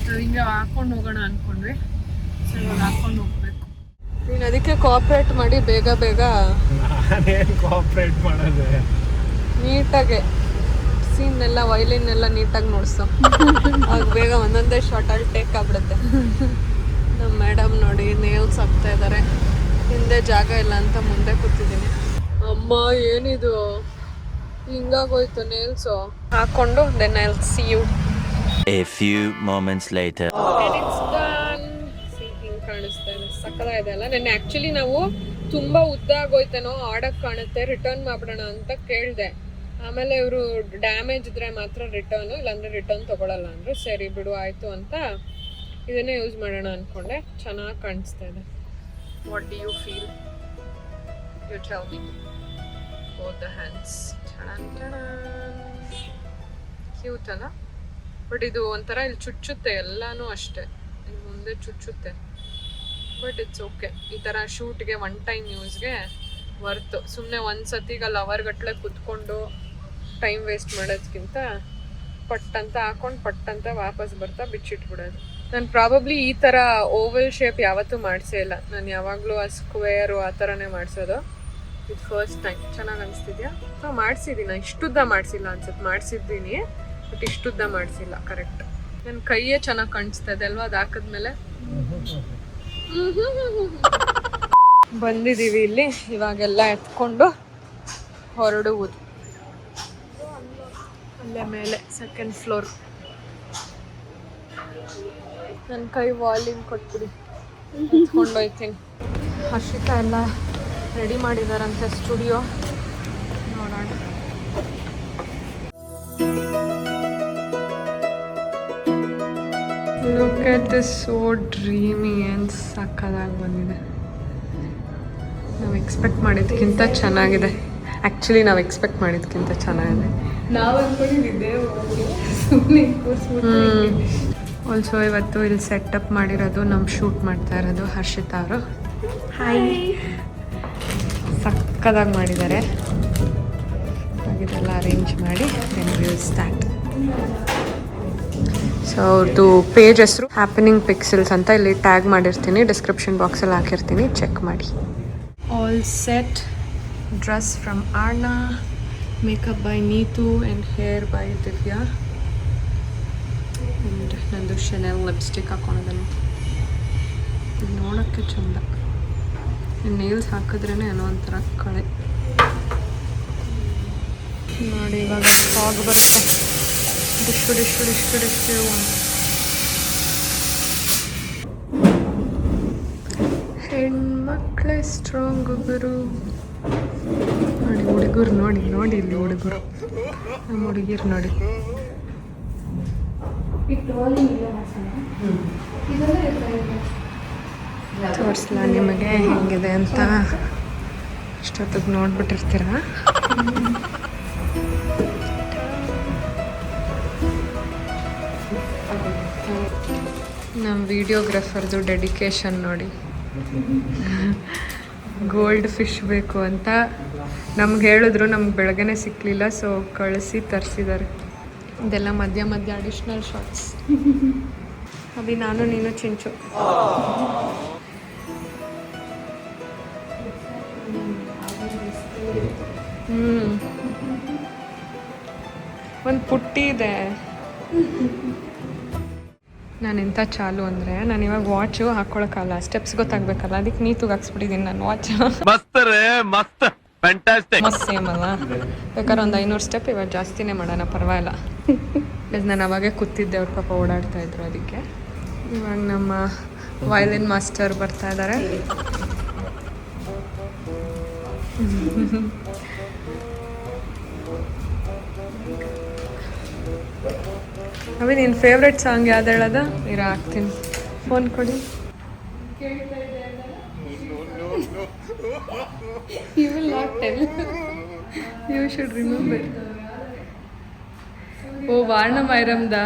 ನಾವು ಹಿಂಗೆ ಹಾಕ್ಕೊಂಡು ಹೋಗೋಣ ಅಂದ್ಕೊಂಡ್ವಿ. ಸೊ ಇವಾಗ ಹಾಕ್ಕೊಂಡು ಹೋಗ್ಬೇಕು. ನೀನು ಅದಕ್ಕೆ ಕೋಆಪ್ರೇಟ್ ಮಾಡಿ ಬೇಗ ಬೇಗ ಕೋಆಪ್ರೇಟ್ ಮಾಡೋದು ನೀಟಾಗೆ ಸೀನ್ನೆಲ್ಲ ವೈಲಿನ್ನೆಲ್ಲ ನೀಟಾಗಿ ನೋಡ್ಸೋ. ಆಗ ಬೇಗ ಒಂದೊಂದೇ ಶಾರ್ಟಲ್ಲಿ ಟೇಕ್ ಆಗ್ಬಿಡುತ್ತೆ. ನಮ್ಮ ಮೇಡಮ್ ನೋಡಿ ನೇಲ್ಸ್ ಹಾಕ್ತಾ ಇದ್ದಾರೆ. ಹಿಂದೆ ಜಾಗ ಇಲ್ಲ ಅಂತ ಮುಂದೆ ಕೂತಿದ್ದೀನಿ. ಅಮ್ಮ ಏನಿದು ಹಿಂಗಾಗೋಯ್ತು ನೇಲ್ಸು. ಹಾಕೊಂಡು then I will see you. A few moments later. ಹಿಂಗೆ ಕಾಣಿಸ್ತಾ ಇದೆ. ಸಕ್ಕತ್ತಾಗಿದೆ ಅಲ್ಲ. ನೆನ್ನೆ ಆ್ಯಕ್ಚುಲಿ ನಾವು ತುಂಬ ಉದ್ದ ಆಗೋಯ್ತೇನೋ, ಆಡಕ್ಕೆ ಕಾಣುತ್ತೆ, ರಿಟರ್ನ್ ಮಾಡ್ಬಿಡೋಣ ಅಂತ ಕೇಳಿದೆ. ಆಮೇಲೆ ಇವರು ಡ್ಯಾಮೇಜ್ ಇದ್ರೆ ಮಾತ್ರ ರಿಟರ್ನು, ಇಲ್ಲಾಂದರೆ ರಿಟರ್ನ್ ತೊಗೊಳಲ್ಲ ಅಂದರೆ ಸರಿ ಬಿಡು ಆಯಿತು ಅಂತ ಇದನ್ನೇ ಯೂಸ್ ಮಾಡೋಣ ಅಂದ್ಕೊಂಡೆ. ಚೆನ್ನಾಗಿ ಕಾಣಿಸ್ತಾ ಇದೆ. What do you feel? You tell me. both the hands. Cute ಅಲ್ಲ? ಬಟ್ ಇದು ಒಂಥರ ಇಲ್ಲಿ ಚುಚ್ಚುತ್ತೆ. ಎಲ್ಲಾನು ಅಷ್ಟೇ, ಇಲ್ಲಿ ಮುಂದೆ ಚುಚ್ಚುತ್ತೆ. But it's okay. ಈ ಥರ ಶೂಟ್ಗೆ ಒನ್ ಟೈಮ್ ಯೂಸ್ಗೆ ವರ್ತು. ಸುಮ್ಮನೆ ಒಂದು ಸತಿಗಲ್ಲಿ ಅವರ್ಗಟ್ಲೆ ಕುತ್ಕೊಂಡು ಟೈಮ್ ವೇಸ್ಟ್ ಮಾಡೋದಕ್ಕಿಂತ ಪಟ್ಟಂತ ಹಾಕೊಂಡು ಪಟ್ಟಂತ ವಾಪಸ್ ಬರ್ತಾ ಬಿಚ್ಚಿಟ್ಬಿಡೋದು. ನಾನು ಪ್ರಾಬಬ್ಲಿ ಈ ಥರ ಓವಲ್ ಶೇಪ್ ಯಾವತ್ತೂ ಮಾಡಿಸೇ ಇಲ್ಲ. ನಾನು ಯಾವಾಗಲೂ ಆ ಸ್ಕ್ವೇರು ಆ ಥರನೇ ಮಾಡಿಸೋದು. ಇದು ಫಸ್ಟ್ ಟೈಮ್. ಚೆನ್ನಾಗಿ ಅನಿಸ್ತಿದ್ಯಾ? ಸೊ ಮಾಡಿಸಿದ್ದೀನಿ. ಇಷ್ಟುದ್ದ ಮಾಡಿಸಿಲ್ಲ ಅನ್ಸುತ್ತೆ. ಮಾಡಿಸಿದ್ದೀನಿ ಬಟ್ ಇಷ್ಟುದ್ದ ಮಾಡಿಸಿಲ್ಲ. ಕರೆಕ್ಟ್. ನನ್ನ ಕೈಯೇ ಚೆನ್ನಾಗಿ ಕಾಣಿಸ್ತಾ ಇದೆ ಅಲ್ವಾ ಅದು ಹಾಕಿದ್ಮೇಲೆ. ಬಂದಿದ್ದೀವಿ ಇಲ್ಲಿ. ಇವಾಗೆಲ್ಲ ಎತ್ಕೊಂಡು ಹೊರಡುವುದು. ಅಲ್ಲೇ ಮೇಲೆ ಸೆಕೆಂಡ್ ಫ್ಲೋರ್. ನನ್ನ ಕೈ ವಾಲ್ಯೂಮ್ ಕೊಟ್ಬಿಡಿ, ಎತ್ಕೊಂಡು ಹೋಯ್ತೀನಿ. ಹರ್ಷಿತಾ ಎಲ್ಲ ರೆಡಿ ಮಾಡಿದಾರಂತೆ ಸ್ಟುಡಿಯೋ. ನೋಡೋಣ. Look at this, so dreamy and ಸಕ್ಕದಾಗಿ ಬಂದಿದೆ. ನಾವು ಎಕ್ಸ್ಪೆಕ್ಟ್ ಮಾಡಿದ್ದಕ್ಕಿಂತ ಚೆನ್ನಾಗಿದೆ. ಆ್ಯಕ್ಚುಲಿ ನಾವು ಎಕ್ಸ್ಪೆಕ್ಟ್ ಮಾಡಿದ್ದಕ್ಕಿಂತ ಚೆನ್ನಾಗಿದೆ. ನಾವು ಅಂದ್ಕೊಂಡಿದ್ದೆ ಸುಮ್ಮನೆ ಆಲ್ಸೋ ಇವತ್ತು ಇಲ್ಲಿ ಸೆಟಪ್ ಮಾಡಿರೋದು ನಮ್ಮ ಶೂಟ್ ಮಾಡ್ತಾ ಇರೋದು ಹರ್ಷಿತಾ ಅವರು. ಹಾಯ್. ಸಕ್ಕದಾಗಿ ಮಾಡಿದ್ದಾರೆ. ಇದೆಲ್ಲ ಅರೇಂಜ್ ಮಾಡಿ then we will start. So ಅವ್ರದ್ದು ಪೇಜ್ ಹೆಸರು ಹ್ಯಾಪನಿಂಗ್ ಪಿಕ್ಸೆಲ್ಸ್ ಅಂತ ಇಲ್ಲಿ ಟ್ಯಾಗ್ ಮಾಡಿರ್ತೀನಿ, ಡಿಸ್ಕ್ರಿಪ್ಷನ್ ಬಾಕ್ಸಲ್ಲಿ ಹಾಕಿರ್ತೀನಿ, ಚೆಕ್ ಮಾಡಿ. All set. Dress from Arna, makeup by Neetu and hair by Divya. And ನಂದು ಶೆನೆಲ್ ಲಿಪ್ಸ್ಟಿಕ್ ಹಾಕೊಂಡಿದ್ದಾನೆ. ಇದು ನೋಡೋಕ್ಕೆ ಚಂದ. ನೇಲ್ಸ್ ಹಾಕಿದ್ರೇ ಏನೋ ಒಂಥರ ಕಳೆ ನೋಡಿ. ಇವಾಗ ಫಾಗ್ ಬರುತ್ತೆ. ಡಿಶ್ಕು ಡಿಶ್ಕು ಡಿಶ್ಕು ಡಿಶ್ಕು. ಹೆಣ್ಮಕ್ಳೇ ಸ್ಟ್ರಾಂಗ್ ಗುರು. ನೋಡಿ ಹುಡುಗರು ನೋಡಿ ನೋಡಿ ಇಲ್ಲಿ ಹುಡುಗರು, ನಮ್ಮ ಹುಡುಗಿರು ನೋಡಿ. ತೋರಿಸಲ್ಲ ನಿಮಗೆ ಹೆಂಗಿದೆ ಅಂತ. ಇಷ್ಟೊತ್ತಿಗೆ ನೋಡ್ಬಿಟ್ಟಿರ್ತೀರ. ನಮ್ಮ ವಿಡಿಯೋಗ್ರಾಫರ್ದು ಡೆಡಿಕೇಶನ್ ನೋಡಿ. ಗೋಲ್ಡ್ ಫಿಶ್ ಬೇಕು ಅಂತ ನಮ್ಗೆ ಹೇಳಿದ್ರು, ನಮ್ಗೆ ಬೆಳಗ್ಗೆನೇ ಸಿಕ್ಕಲಿಲ್ಲ. ಸೊ ಕಳಿಸಿ ತರಿಸಿದ್ದಾರೆ. ಇದೆಲ್ಲ ಮಧ್ಯ ಮಧ್ಯ ಅಡಿಷ್ನಲ್ ಶಾರ್ಟ್ಸ್. ಅಭಿ ನಾನು ನೀನು ಚಿಂಚು. ಒಂದು ಪುಟ್ಟಿ ಇದೆ. ನಾನು ಎಂಥ ಚಾಲು ಅಂದರೆ, ನಾನು ಇವಾಗ ವಾಚು ಹಾಕ್ಕೊಳಕ್ಕಲ್ಲ, ಸ್ಟೆಪ್ಸ್ ಗೊತ್ತಾಗಬೇಕಲ್ಲ, ಅದಕ್ಕೆ ನೀತುಗೆ ಹಾಕ್ಸ್ಬಿಟ್ಟಿದ್ದೀನಿ ನಾನು ವಾಚ್. ಮಸ್ತ್ ಸೇಮ್ ಅಲ್ಲ. ಬೇಕಾದ್ರೆ ಒಂದು 500 ಸ್ಟೆಪ್ ಇವಾಗ ಜಾಸ್ತಿನೇ ಮಾಡೋಣ, ಪರವಾಗಿಲ್ಲ. ನಾನು ಅವಾಗೇ ಕೂತಿದ್ದೆ, ಅವ್ರ ಪಾಪ ಓಡಾಡ್ತಾ ಇದ್ರು. ಅದಕ್ಕೆ ಇವಾಗ ನಮ್ಮ ವಯಲಿನ್ ಮಾಸ್ಟರ್ ಬರ್ತಾ ಇದ್ದಾರೆ. ಅವಿ ನಿನ್ನ ಫೇವ್ರೆಟ್ ಸಾಂಗ್ ಯಾವ್ದು ಹೇಳೋದ ಇರ ಹಾಕ್ತೀನಿ ಫೋನ್ ಕೊಡಿ You will not tell. You should remember. ಓ ವಾರ್ಣ ಮೈರಮ್ದಾ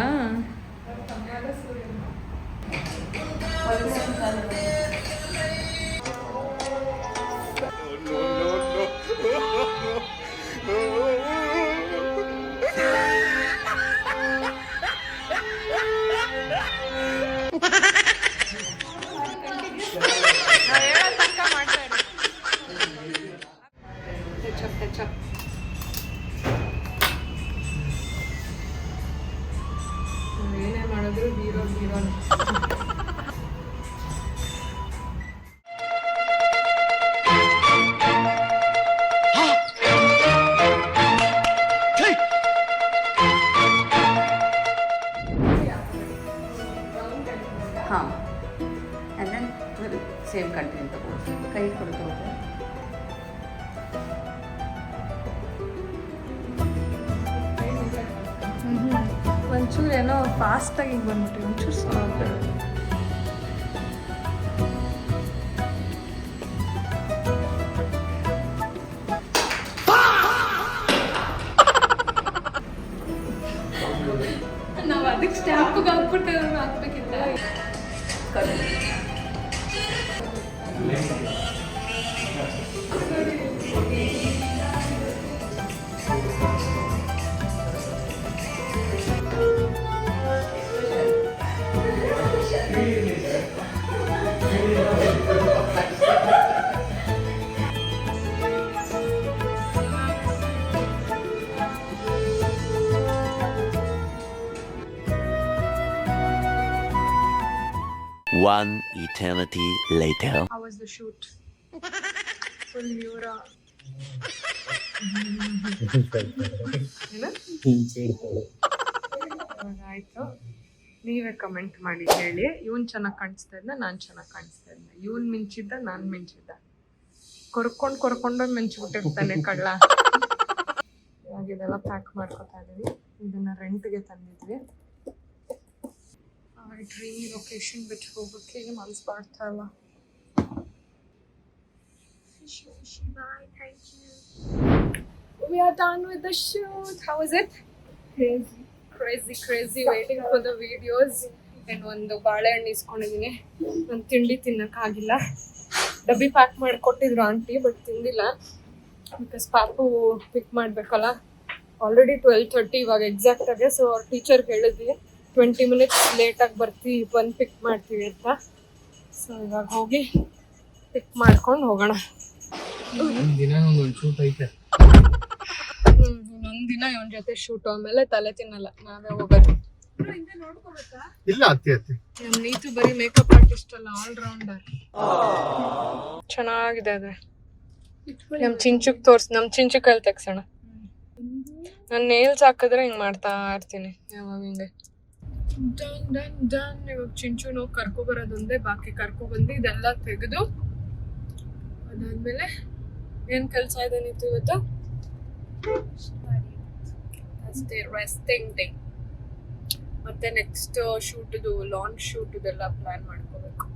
ಏನೇ ಮಾಡಿದ್ರು ಹೀರೋನೇ ಹಾಂ and then will same continue ತಗೊಳ್ಳಿ ಕೈ ಕೊಡ್ತು ಒಂಚೂರು ಏನೋ ಫಾಸ್ಟಾಗಿ ಬಂದ್ಬಿಟ್ಟು ಒಂಚೂರು ಸ್ವಲ್ಪ ನಾವು ಅದಕ್ಕೆ ಸ್ಟ್ಯಾಂಪಿಗೆ ಹಾಕ್ಬಿಟ್ಟು ಹಾಕ್ಬೇಕಿತ್ತ One eternity later. How was the shoot? Full Yura. ಆಯಿತು ನೀವೇ ಕಮೆಂಟ್ ಮಾಡಿ ಹೇಳಿ ಇವನ್ ಚೆನ್ನಾಗಿ ಕಾಣಿಸ್ತಾ ಇದ್ದ ನಾನು ಚೆನ್ನಾಗಿ ಕಾಣಿಸ್ತಾ ಇದ್ದೆ ಇವನ್ ಮಿಂಚಿದ್ದ ನಾನು ಮಿಂಚಿದ್ದ ಕೊರ್ಕೊಂಡು ಮಿಂಚ್ಬಿಟ್ಟಿರ್ತಾನೆ ಕಳ್ಳ ಇವಾಗ ಇದೆಲ್ಲ ಪ್ಯಾಕ್ ಮಾಡ್ಕೊತಾ ಇದೀವಿ ಇದನ್ನ ರೆಂಟ್ಗೆ ತಂದಿದ್ವಿ ಡ್ರೀಮ್ ಲೊಕೇಶನ್ ಬಿಟ್ಟು ಹೋಗೋಕ್ಕೆ ಮನ್ಸು ಮಾಡ್ತಾ ಇಲ್ಲ We are done with the shoot. How was it? Crazy waiting for the videos. And ಒಂದು ಬಾಳೆಹಣ್ಣು ಇಸ್ಕೊಂಡಿದ್ದೀನಿ ಒಂದು ತಿಂಡಿ ತಿನ್ನೋಕ್ಕಾಗಿಲ್ಲ ಡಬ್ಬಿ ಪ್ಯಾಕ್ ಮಾಡಿ ಕೊಟ್ಟಿದ್ರು ಆಂಟಿ ಬಟ್ ತಿಂದಿಲ್ಲ ಬಿಕಾಸ್ ಪಾಪು ಪಿಕ್ ಮಾಡಬೇಕಲ್ಲ ಆಲ್ರೆಡಿ 12:30 ಇವಾಗ ಎಕ್ಸಾಕ್ಟಾಗೆ ಸೊ ಅವ್ರ ಟೀಚರ್ಗೆ ಹೇಳಿದ್ವಿ 20 ಮಿನಿಟ್ಸ್ ಲೇಟಾಗಿ ಬರ್ತೀವಿ ಬಂದು ಪಿಕ್ ಮಾಡ್ತೀವಿ ಅಂತ ಸೊ ಇವಾಗ ಹೋಗಿ ಪಿಕ್ ಮಾಡ್ಕೊಂಡು ಹೋಗೋಣ ಇನ್ನೊಂದು ದಿನ ಇವನ್ ಜೊತೆ ಶೂಟ್ ಆಮೇಲೆ ತಲೆ ತಿನ್ನಲ್ಲ ನಾವೇ ಹೋಗೋದು ಇಲ್ಲ ಅತ್ತಿ ನಮ್ ನೀತು ಬರೀ ಮೇಕಪ್ ಆರ್ಟಿಸ್ಟ್ ಅಲ್ಲ ಆಲ್ ರೌಂಡರ್ ಚೆನ್ನಾಗಿದೆ ಅದೇ ನಮ್ ಚಿಂಚುಕಲ್ಲಿ ತೆಗ್ಸೋಣ ನಾನು ನೇಲ್ಸ್ ಹಾಕಿದ್ರೆ ಹಿಂಗ್ ಮಾಡ್ತಾ ಇರ್ತೀನಿ ಯಾವಾಗ ಹಿಂಗೆ ಡನ್ ಇವಾಗ ಚಿಂಚುನ ಹೋಗಿ ಕರ್ಕೊಬರೋದೊಂದೇ ಬಾಕಿ ಕರ್ಕೊಬಂದು ಇದೆಲ್ಲ ತೆಗೆದು ಅದಾದ್ಮೇಲೆ ಏನ್ ಕೆಲಸ ಇದೆ ನೀತು ಇವತ್ತು ಅಷ್ಟೇ ರೆಸ್ಟಿಂಗ್ ಡೇ ಮತ್ತೆ ನೆಕ್ಸ್ಟ್ ಶೂಟ್ದು ಲಾಂಚ್ ಶೂಟ್ದೆಲ್ಲ ಪ್ಲಾನ್ ಮಾಡ್ಕೋಬೇಕು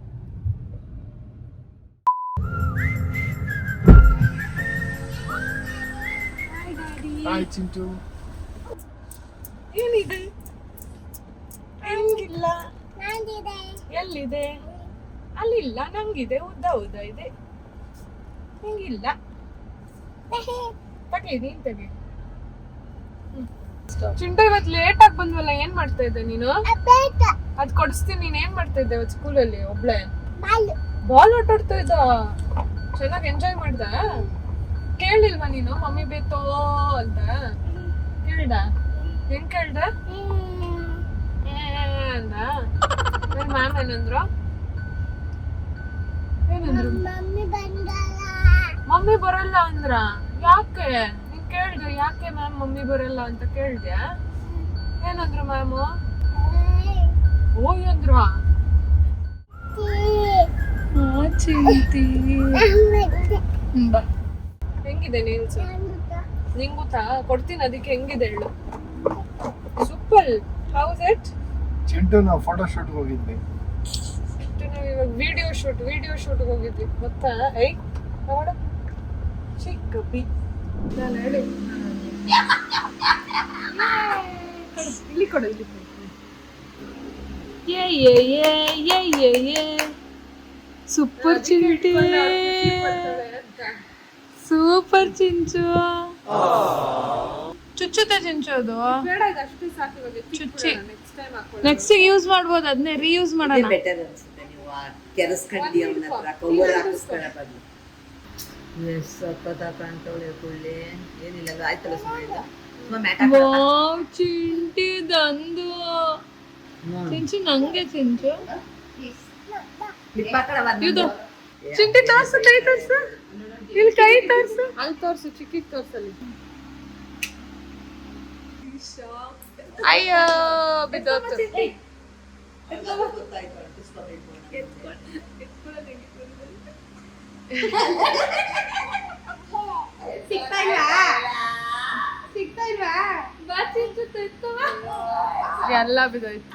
ಹಾಯ್ ಚಿಂಟು ಏನಿದೆ ನಂಗಿಲ್ಲ ಎಲ್ಲಿದೆ ಅಲ್ಲಿಲ್ಲ ನಂಗಿದೆ ಉದ್ದ ಇದೆ ನಂಗಿಲ್ಲ ತಗಲಿ ನೀನ್ ತೆಗಿ ಚಿಂಟು ಇವತ್ತು ಲೇಟ್ ಆಗಿ ಬಂದ್ವಲ್ಲ ಏನ್ ಮಾಡ್ತಾ ಇದ್ದೆ ನೀನು ಅದ್ ಕೊಡಿಸ್ತೀನಿ ನೀನ್ ಏನ್ ಮಾಡ್ತಾ ಇದ್ದೆ ಇವತ್ತು ಸ್ಕೂಲಲ್ಲಿ ಒಬ್ಳೆ ಬಾಲ್ ಆಟಾಡ್ತಾ ಇದ್ದ ಚೆನ್ನಾಗಿ ಎಂಜಾಯ್ ಮಾಡ್ದ ಕೇಳಿಲ್ವಾ ನೀನು ಮಮ್ಮಿ ಬೇತೋ ಅಂತ ಕೇಳ್ದ ಹೆಂಗ್ ಕೇಳ್ದ ಅಂದ ಮ್ಯಾಮ್ ಏನಂದ್ರು ಮಮ್ಮಿ ಬರಲ್ಲ ಅಂದ್ರ ಯಾಕೆ ನೀನ್ ಕೇಳ್ದೆ ಯಾಕೆ ಮ್ಯಾಮ್ ಮಮ್ಮಿ ಬರಲ್ಲ ಅಂತ ಕೇಳ್ದೆ ಏನಂದ್ರು ಮ್ಯಾಮು ಓಯ್ ಅಂದ್ರ ಚಿಂತಿ ಬಾ ಹೆಂಗಿದೆ ನೇಲ್ಸ್? ನಿಂಗ್ ಗೊತ್ತಾ? ಕೊಡ್ತೀನಿ, ಅದಕ್ಕೆ ಹೆಂಗಿದೆ ಹೇಳು. ಸೂಪರ್. House it? ಚಿಂಟು ನಾವು ಫೋಟೋ ಶೂಟ್ ಹೋಗಿದ್ವಿ. ನಾವು ಇವಾಗ ವಿಡಿಯೋ ಶೂಟ್ ಹೋಗಿದ್ವಿ ಗೊತ್ತಾ? ಐ ನೋಡ ಚಿಕ್ಕ ಬಿ ನಾನು ಹೇಳಿ ಇಲ್ಲಿ ಕೊಡು ಸೂಪರ್ ಚಿಂಟಿ, ಸೂಪರ್ ಚಿಂಚು. ಚುಚ್ಚುತ್ತೆ ಚಿಂಚು ಅದು. ಚುಚ್ಚಿ ನೆಕ್ಸ್ಟ್ ಯೂಸ್ ಮಾಡ್ಬೋದು, ಅದನ್ನೇ ರೀಯೂಸ್ ಮಾಡೋಣ. ಬೆಟರ್ ಅನ್ಸುತ್ತೆ ನೀವು ಕೆರಸ್ಕಂಡಿ ಅವನ ಹತ್ರ ಕವರ್ ಹಾಕಿಸ್ಕೊಳ್ಳೋ ಬದಲು. ಎಷ್ಟು ಸಕ್ಕತ್ತ ಕಾಣ್ತಾವಳೆ ಕುಳ್ಳಿ. ಏನಿಲ್ಲ ಅದು ಆಯ್ತಲ್ಲ ಸುಮ್ಮನೆ ವಾವ್ ಚಿಂಟಿ ದಂದು. ಚಿಂಚು ನಂಗೆ ಚಿಂಚು ಇದು ಚಿಂಟಿ ತೋರ್ಸು, ಕೈ ತೋರ್ಸು, ಇಲ್ಲಿ ಕೈ ತೋರ್ಸು, ಅಲ್ಲಿ ತೋರ್ಸು, ಚಿಕ್ಕಿಗೆ ತೋರ್ಸಲ್ಲಿ. ಅಯ್ಯೋ ಬಿದ್ದೋತು. ಎಲ್ಲ ಬಿದ್ದೋಯ್ತು.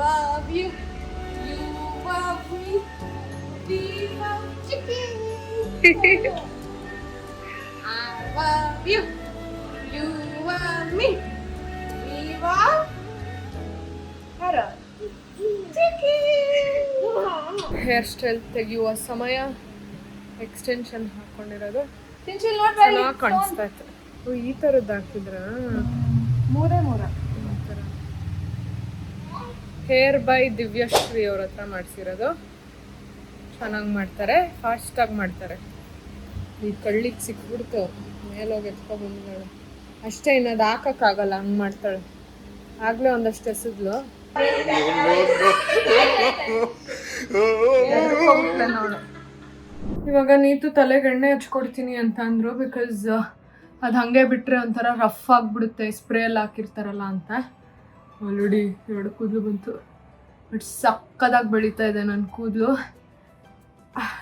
Love you, you love me, we love chicken. I love you, you love me, we love chicken. Hair style ತೆಗೆಯುವ ಸಮಯ. ಎಕ್ಸ್ಟೆನ್ಷನ್ ಹಾಕೊಂಡಿರೋದು ಚೆನ್ನಾಗಿ ಕಾಣಿಸ್ತಾ ಇತ್ತು. ಈ ಥರದ್ದು ಹಾಕಿದ್ರ ಮೂರೇ ಹೇರ್ ಬೈ ದಿವ್ಯಶ್ರೀ ಅವ್ರ ಹತ್ರ ಮಾಡಿಸಿರೋದು. ಚೆನ್ನಾಗಿ ಮಾಡ್ತಾರೆ, ಫಾಸ್ಟಾಗಿ ಮಾಡ್ತಾರೆ. ಈ ಕಳ್ಳಿಗೆ ಸಿಕ್ಬಿಡ್ತು, ಮೇಲೋಗಿ ಎತ್ಕೊಬಂದಿದ್ದಾಳೆ ಅಷ್ಟೇ. ಇನ್ನದು ಹಾಕೋಕ್ಕಾಗಲ್ಲ, ಹಂಗೆ ಮಾಡ್ತಾಳೆ. ಆಗಲೇ ಒಂದಷ್ಟು ಎಸೆದ್ಲು ನೋಡು. ಇವಾಗ ನೀತು ತಲೆಗೆ ಎಣ್ಣೆ ಹಚ್ಕೊಡ್ತೀನಿ ಅಂತ ಅಂದರು. ಬಿಕಾಸ್ ಅದು ಹಾಗೆ ಬಿಟ್ಟರೆ ಒಂಥರ ರಫ್ ಆಗಿಬಿಡುತ್ತೆ ಸ್ಪ್ರೇ ಎಲ್ಲ ಹಾಕಿರ್ತಾರಲ್ಲ ಅಂತ. ಆಲ್ರೆಡಿ 2 ಕೂದಲು ಬಂತು. ಬಟ್ ಸಕ್ಕದಾಗಿ ಬೆಳೀತಾ ಇದೆ ನನ್ನ ಕೂದಲು.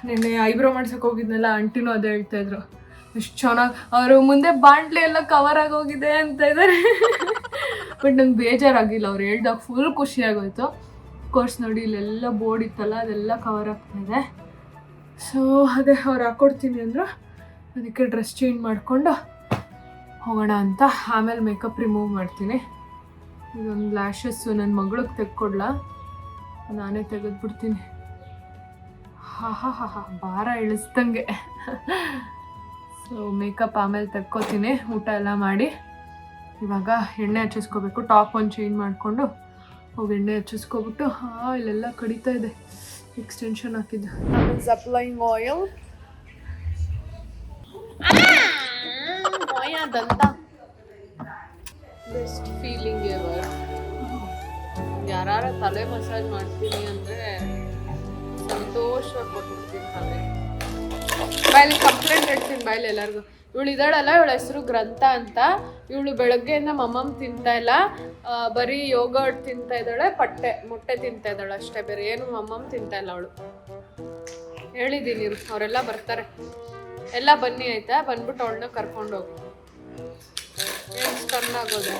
ನಿನ್ನೆ ಐಬ್ರೋ ಮಾಡ್ಸೋಕೆ ಹೋಗಿದ್ನಲ್ಲ, ಆಂಟಿನೂ ಅದೇ ಹೇಳ್ತಾಯಿದ್ರು, ಎಷ್ಟು ಚೆನ್ನಾಗಿ ಅವರು ಮುಂದೆ ಬಾಂಡ್ಲಿ ಎಲ್ಲ ಕವರ್ ಆಗೋಗಿದೆ ಅಂತ ಇದ್ದಾರೆ. ಬಟ್ ನಂಗೆ ಬೇಜಾರಾಗಿಲ್ಲ, ಅವ್ರು ಹೇಳ್ದಾಗ ಫುಲ್ ಖುಷಿಯಾಗೋಯ್ತು. ಕೋರ್ಸ್ ನೋಡಿ ಇಲ್ಲೆಲ್ಲ ಬೋರ್ಡ್ ಇತ್ತಲ್ಲ, ಅದೆಲ್ಲ ಕವರ್ ಆಗ್ತಾಯಿದೆ. ಸೊ ಅದೇ ಅವ್ರು ಹಾಕ್ಕೊಡ್ತೀನಿ ಅಂದರು. ಅದಕ್ಕೆ ಡ್ರೆಸ್ ಚೇಂಜ್ ಮಾಡಿಕೊಂಡು ಹೋಗೋಣ ಅಂತ. ಆಮೇಲೆ ಮೇಕಪ್ ರಿಮೂವ್ ಮಾಡ್ತೀನಿ. ಇದೊಂದು ಲ್ಯಾಶಸ್ಸು ನನ್ನ ಮಗಳಿಗೆ ತೆಗ್ಕೊಡ್ಲಾ, ನಾನೇ ತೆಗೆದ್ಬಿಡ್ತೀನಿ. ಹಾ ಭಾರ ಇಳಿಸ್ದಂಗೆ. ಸೊ ಮೇಕಪ್ ಆಮೇಲೆ ತೆಕ್ಕೋತೀನಿ. ಊಟ ಎಲ್ಲ ಮಾಡಿ ಇವಾಗ ಎಣ್ಣೆ ಹಚ್ಚಿಸ್ಕೋಬೇಕು. ಟಾಪ್ ಒಂದು ಚೇಂಜ್ ಮಾಡಿಕೊಂಡು ಹೋಗಿ ಎಣ್ಣೆ ಹಚ್ಚಿಸ್ಕೊಬಿಟ್ಟು. ಇಲ್ಲೆಲ್ಲ ಕಡಿತಾ ಇದೆ, ಎಕ್ಸ್ಟೆನ್ಷನ್ ಹಾಕಿದ್ದು. Applying oil. ದಂತ ಬೆಸ್ಟ್ ಫೀಲಿಂಗ್ ಎವರ್. ಯಾರ ತಲೆ ಮಸಾಜ್ ಮಾಡ್ತೀನಿ ಅಂದರೆ ಸಂತೋಷವಾಗಿ ಕೊಟ್ಟಿರ್ತೀನಿ ತಲೆ. ಬಾಯಲ್ಲಿ ಕಂಪ್ಲೇಂಟ್ ಇಡ್ತೀನಿ ಬಾಯಲ್ಲಿ ಎಲ್ಲರಿಗೂ. ಇವಳು ಇದ್ದಾಳಲ್ಲ, ಇವಳ ಹೆಸರು ಗ್ರಂಥ ಅಂತ. ಇವಳು ಬೆಳಗ್ಗೆಯಿಂದ ಮಮ್ಮಮ್ಮ ತಿಂತಾ ಇಲ್ಲ, ಬರೀ ಯೋಗರ್ಟ್ ತಿಂತಾ ಇದ್ದಾಳೆ, ಮೊಟ್ಟೆ ತಿಂತಾ ಇದ್ದಾಳೆ ಅಷ್ಟೇ, ಬೇರೆ ಏನು ಮಮ್ಮಮ್ಮ ತಿಂತಾ ಇಲ್ಲ ಅವಳು. ಹೇಳಿದ್ದೀನಿ, ಅವರೆಲ್ಲ ಬರ್ತಾರೆ, ಎಲ್ಲ ಬನ್ನಿ ಆಯಿತಾ, ಬಂದ್ಬಿಟ್ಟು ಅವಳನ್ನ ಕರ್ಕೊಂಡೋಗಿ. ಏನು ಸ್ಟನ್ ಆಗೋದು.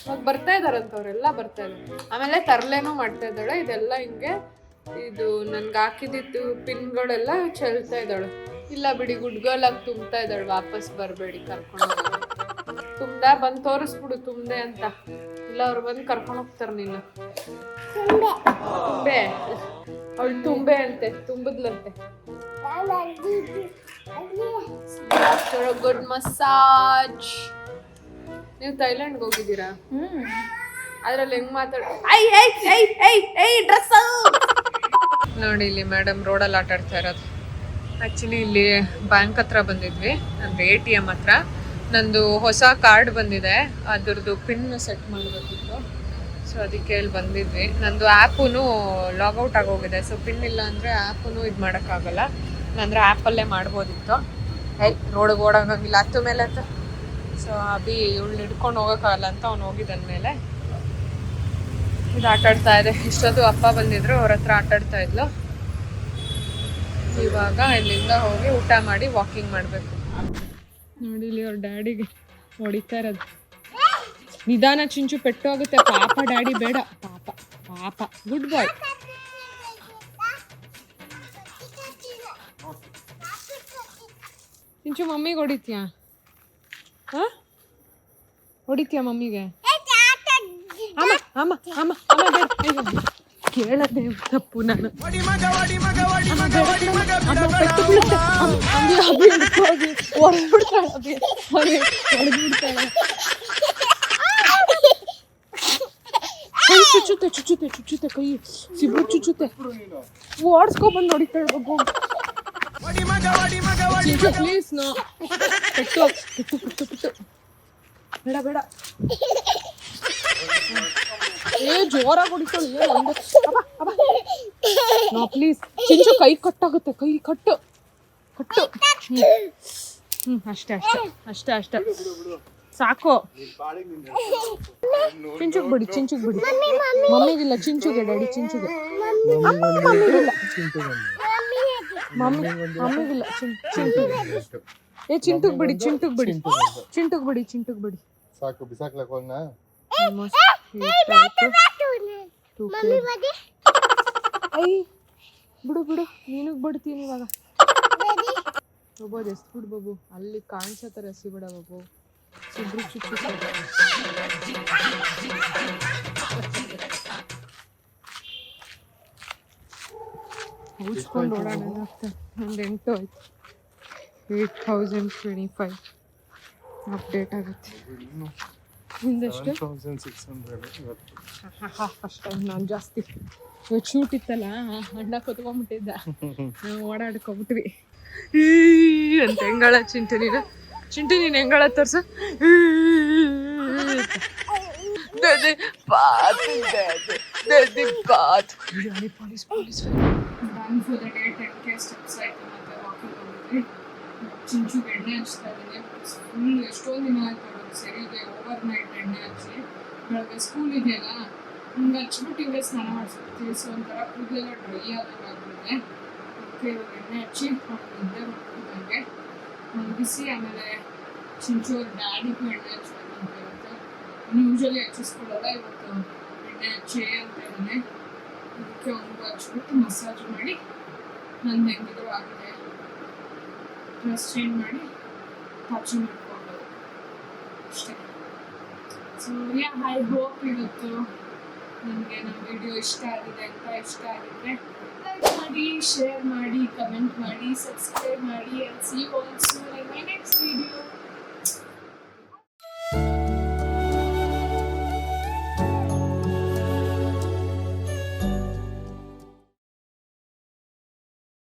ಇವಾಗ ಬರ್ತಾ ಇದ್ದಾರಂತ, ಅವರೆಲ್ಲ ಬರ್ತಾ ಇದ್ದಾರೆ. ಆಮೇಲೆ ತರಲೇನೂ ಮಾಡ್ತಾ ಇದ್ದಾಳೆ. ಇದೆಲ್ಲ ಹಿಂಗೆ ಇದು ನನ್ಗೆ ಹಾಕಿದಿತ್ತು ಪಿನ್ಗಳೆಲ್ಲ ಚೆಲ್ತಾ ಇದ್ದಾಳೆ. ಇಲ್ಲ ಬಿಡಿ, ಗುಡ್ ಗರ್ಲ್ ಆಗಿ ತುಂಬ್ತಾ ಇದ್ದಾಳೆ. ವಾಪಸ್ ಬರಬೇಡಿ, ಕರ್ಕೊಂಡು ತುಂಬ್ದಾ ಬಂದು ತೋರಿಸ್ಬಿಡು ತುಂಬ್ದೆ ಅಂತ. ಇಲ್ಲ ಅವ್ರು ಬಂದು ಕರ್ಕೊಂಡು ಹೋಗ್ತಾರೆ ನಿನ್ನ. ತುಂಬೆ ಅವಳು ತುಂಬೆ ಅಂತೆ, ತುಂಬಿದ್ಲಂತೆ. Good massage. ನೀವು ಥೈಲ್ಯಾಂಡ್ಗೆ ಹೋಗಿದ್ದೀರಾ? ಅದ್ರಲ್ಲಿ ಹೆಂಗ್ ಡ್ರೆಸ್ ನೋಡಿ. ಇಲ್ಲಿ ಮೇಡಮ್ ರೋಡಲ್ಲಿ ಆಟ ಆಡ್ತಾ ಇರೋದು. ಆ್ಯಕ್ಚುಲಿ ಇಲ್ಲಿ ಬ್ಯಾಂಕ್ ಹತ್ರ ಬಂದಿದ್ವಿ, ಅಂದರೆ ATM ಹತ್ರ. ನಂದು ಹೊಸ ಕಾರ್ಡ್ ಬಂದಿದೆ, ಅದ್ರದ್ದು ಪಿನ್ ಸೆಟ್ ಮಾಡಬೇಕಿತ್ತು. ಸೊ ಅದಕ್ಕೆ ಇಲ್ಲಿ ಬಂದಿದ್ವಿ. ನಂದು ಆ್ಯಪೂ ಲಾಗೌಟ್ ಆಗೋಗಿದೆ. ಸೊ ಪಿನ್ ಇಲ್ಲ ಅಂದರೆ ಆ್ಯಪೂ ಇದು ಮಾಡೋಕ್ಕಾಗಲ್ಲ. ಅಂದರೆ ಆ್ಯಪಲ್ಲೇ ಮಾಡ್ಬೋದಿತ್ತು. ರೋಡಿಗೆ ಓಡೋಂಗಿಲ್ಲ, ಹತ್ತು ಮೇಲೆ ಹತ್ತು. ಸೊ ಅಭಿ ಇವಳನ್ನ ಹಿಡ್ಕೊಂಡು ಹೋಗೋಕ್ಕಾಗಲ್ಲ ಅಂತ ಅವ್ನು ಹೋಗಿದ್ದ ಮೇಲೆ ಇದು ಆಟಾಡ್ತಾ ಇದೆ. ಇಷ್ಟೊತ್ತು ಅಪ್ಪ ಬಂದಿದ್ರು, ಅವ್ರ ಹತ್ರ ಆಟಾಡ್ತಾ ಇದ್ಲು. ಇವಾಗ ಇಲ್ಲಿಂದ ಹೋಗಿ ಊಟ ಮಾಡಿ ವಾಕಿಂಗ್ ಮಾಡಬೇಕು. ನೋಡಿ ಇಲ್ಲಿ ಅವ್ರ ಡ್ಯಾಡಿಗೆ ಹೊಡಿತಾ ಇರೋದು. ನಿಧಾನ ಚಿಂಚು, ಪೆಟ್ಟು ಆಗುತ್ತೆ. ಪಾಪ ಡ್ಯಾಡಿ ಬೇಡ, ಪಾಪ ಪಾಪ. ಗುಡ್ ಬಾಯ್. ಚಿಂಚು ಮಮ್ಮಿಗೆ ಹೊಡಿತೀಯಾ? ಹಾಂ, ಹೊಡಿತೀಯಾ ಮಮ್ಮಿಗೆ? ಅಮ್ಮ ಅಮ್ಮ ಅಮ್ಮ ಅಮ್ಮ ಬೇಡ, ಕೇಳದೆ ತಪ್ಪು ನಾನು. ಕೈ ಚುಚ್ಚುತ್ತೆ ಚುಚ್ಚುತ್ತೆ ಚುಚ್ಚುತ್ತೆ, ಕೈ ಸಿಬ್ರು ಚುಚ್ಚುತ್ತೆ. ಓಡಿಸ್ಕೊ ಬಂದು ಹೊಡಿತಾಳೆ ಬಗ್ಗು. ಪ್ಲೀಸ್ ನೋ, ಪೆಟ್ಟು ಪೆಟ್ಟು ಪೆಟ್ಟು ಪೆಟ್ಟು ಬೇಡ ಬೇಡ. ಜೋರಾಗಿ ಹೊಡಿತಾಳೆ. ನೋ ಪ್ಲೀಸ್ ಚಿಂಚು, ಕೈ ಕಟ್ಟಾಗುತ್ತೆ, ಕೈ ಕಟ್ಟು ಕಟ್ಟು. ಅಷ್ಟೇ ಅಷ್ಟೇ ಅಷ್ಟೇ ಅಷ್ಟೇ ಸಾಕು. ಚಿಂಚುಗ್ ಬಿಡಿ, ಚಿಂಚುಗ್ ಬಿಡಿ. ಮಮ್ಮಿಗಿಲ್ಲ, ಚಿಂಚುಗೆ ಡ್ಯಾಡಿ, ಚಿಂಚುಗೆ. ಮಮ್ಮಿಗಿಲ್ಲ, ಮಮ್ಮಿಗಿಲ್ಲ, ಚಿಂಟುಗೆ. ಏ ಚಿಂಟುಗ್ ಬಿಡಿ, ಚಿಂಟುಗ್ ಬಿಡಿ, ಚಿಂಟುಗ್ ಬಿಡಿ, ಚಿಂಟುಗ್ ಬಿಡಿ. ಸಾಕು, ಬಿಸಾಕ್ಲಕ್ ಹೋಗ್ನಾ? ಐ ಬಿಡು ಬಿಡು, ನೀನಿಗೆ ಬಿಡ್ತೀನಿ ಇವಾಗ. ಬಾಬು ಎಷ್ಟು ಬಿಡು ಬಾಬು, ಅಲ್ಲಿ ಕಾಣಿಸೋ ಎಸಿ ಬಿಡ ಬಾಬು. ಸಿಬ್ರು ಚುಚ್ಚು ಉಚ್ಕೊಂಡು ಓಡೋಣ ಅಂತ. ಒಂದು 8 ಆಯ್ತು. 8025 ಅಪ್ಡೇಟ್ ಆಗುತ್ತೆ. ನಿಂದೆಷ್ಟು? 1600. ಫಸ್ಟ್ ಟೈಮ್ ನಾನು ಜಾಸ್ತಿ. ಇವತ್ತು ಶೂಟ್ ಇತ್ತಲ್ಲ, ಅಣ್ಣ ಕೊತ್ಕೊಂಡ್ಬಿಟ್ಟಿದ್ದ, ನಾವು ಓಡಾಡ್ಕೊಂಬಿಟ್ವಿ. ಅಂತ ಹೆಂಗಳ ಚಿಂಟು ನೀನು, ಚಿಂಟು ನೀನು ಹೆಂಗಳ ತೋರ್ಸು. Police police done for the day. 10K steps ಆಯ್ತು. ಮತ್ತೆ ವಾಕಿಂಗ್ ಹೋಗಿದ್ವಿ. ಚಿಂಚು ಎಣ್ಣೆ ಹಚ್ತಾ ಇದ್ದೀನಿ. ಫುಲ್ ಎಷ್ಟೊಂದು ದಿನ ಆಯ್ತು ಸರಿ ಇದೆ. ಓವರ್ ನೈಟ್ ಎಣ್ಣೆ ಹಚ್ಚಿ ಬೆಳಗ್ಗೆ ಸ್ಕೂಲ್ ಇದೆಯಲ್ಲ, ಹಿಂಗೆ ಹಚ್ಬಿಟ್ಟು ಹಿಂಗೆ ಸ್ನಾನ ಮಾಡಿಸ್ಬಿಡ್ತೀವಿ. ಸೊ ಒಂಥರ ಕೂದಲೆಲ್ಲ ಡ್ರೈ ಆದಂಗಾಗ್ಬಿಡುತ್ತೆ. ಅದಕ್ಕೆ ಇವಾಗ ಎಣ್ಣೆ ಹಚ್ಚಿ ನಿದ್ದೆ ಮಾಡ್ತಿದ್ದಂಗೆ ಮಲಗಿಸಿ, ಆಮೇಲೆ ಚಿಂಚು ಅವ್ರ ಡ್ಯಾಡಿಗೂ ಎಣ್ಣೆ ಹಚ್ಬೇಕು ಅಂತ ಇರುತ್ತೆ. ಯೂಶಲಿ ಹಚ್ಚಿಸ್ಕೊಡಲ್ಲ, ಇವತ್ತು ಎಣ್ಣೆ ಹಚ್ಚಿ ಅಂತ ಇದ್ದಾನೆ. ಅದಕ್ಕೆ ಅವ್ನಿಗೂ ಹಚ್ಬಿಟ್ಟು ಮಸಾಜ್ ಮಾಡಿ ನನ್ನ ಹೆಂಗಿದ್ರು ಆಗಿದೆ ಡ್ರೆಸ್ ಚೇಂಜ್ ಮಾಡಿ ಪಾಚಿ ಮಾಡ್ಕೊಬೋದು ಅಷ್ಟೇ. ಸೊ ಯಾ, ಐ ಹೋಪ್ ಇವತ್ತು ನಿಮಗೆ ನಮ್ಮ ವಿಡಿಯೋ ಇಷ್ಟ ಆಗಿದೆ ಅಂತ. ಇಷ್ಟ ಆಗಿದ್ರೆ ಲೈಕ್ ಮಾಡಿ, ಶೇರ್ ಮಾಡಿ, ಕಮೆಂಟ್ ಮಾಡಿ, ಸಬ್ಸ್ಕ್ರೈಬ್ ಮಾಡಿ. See you all soon in my next video.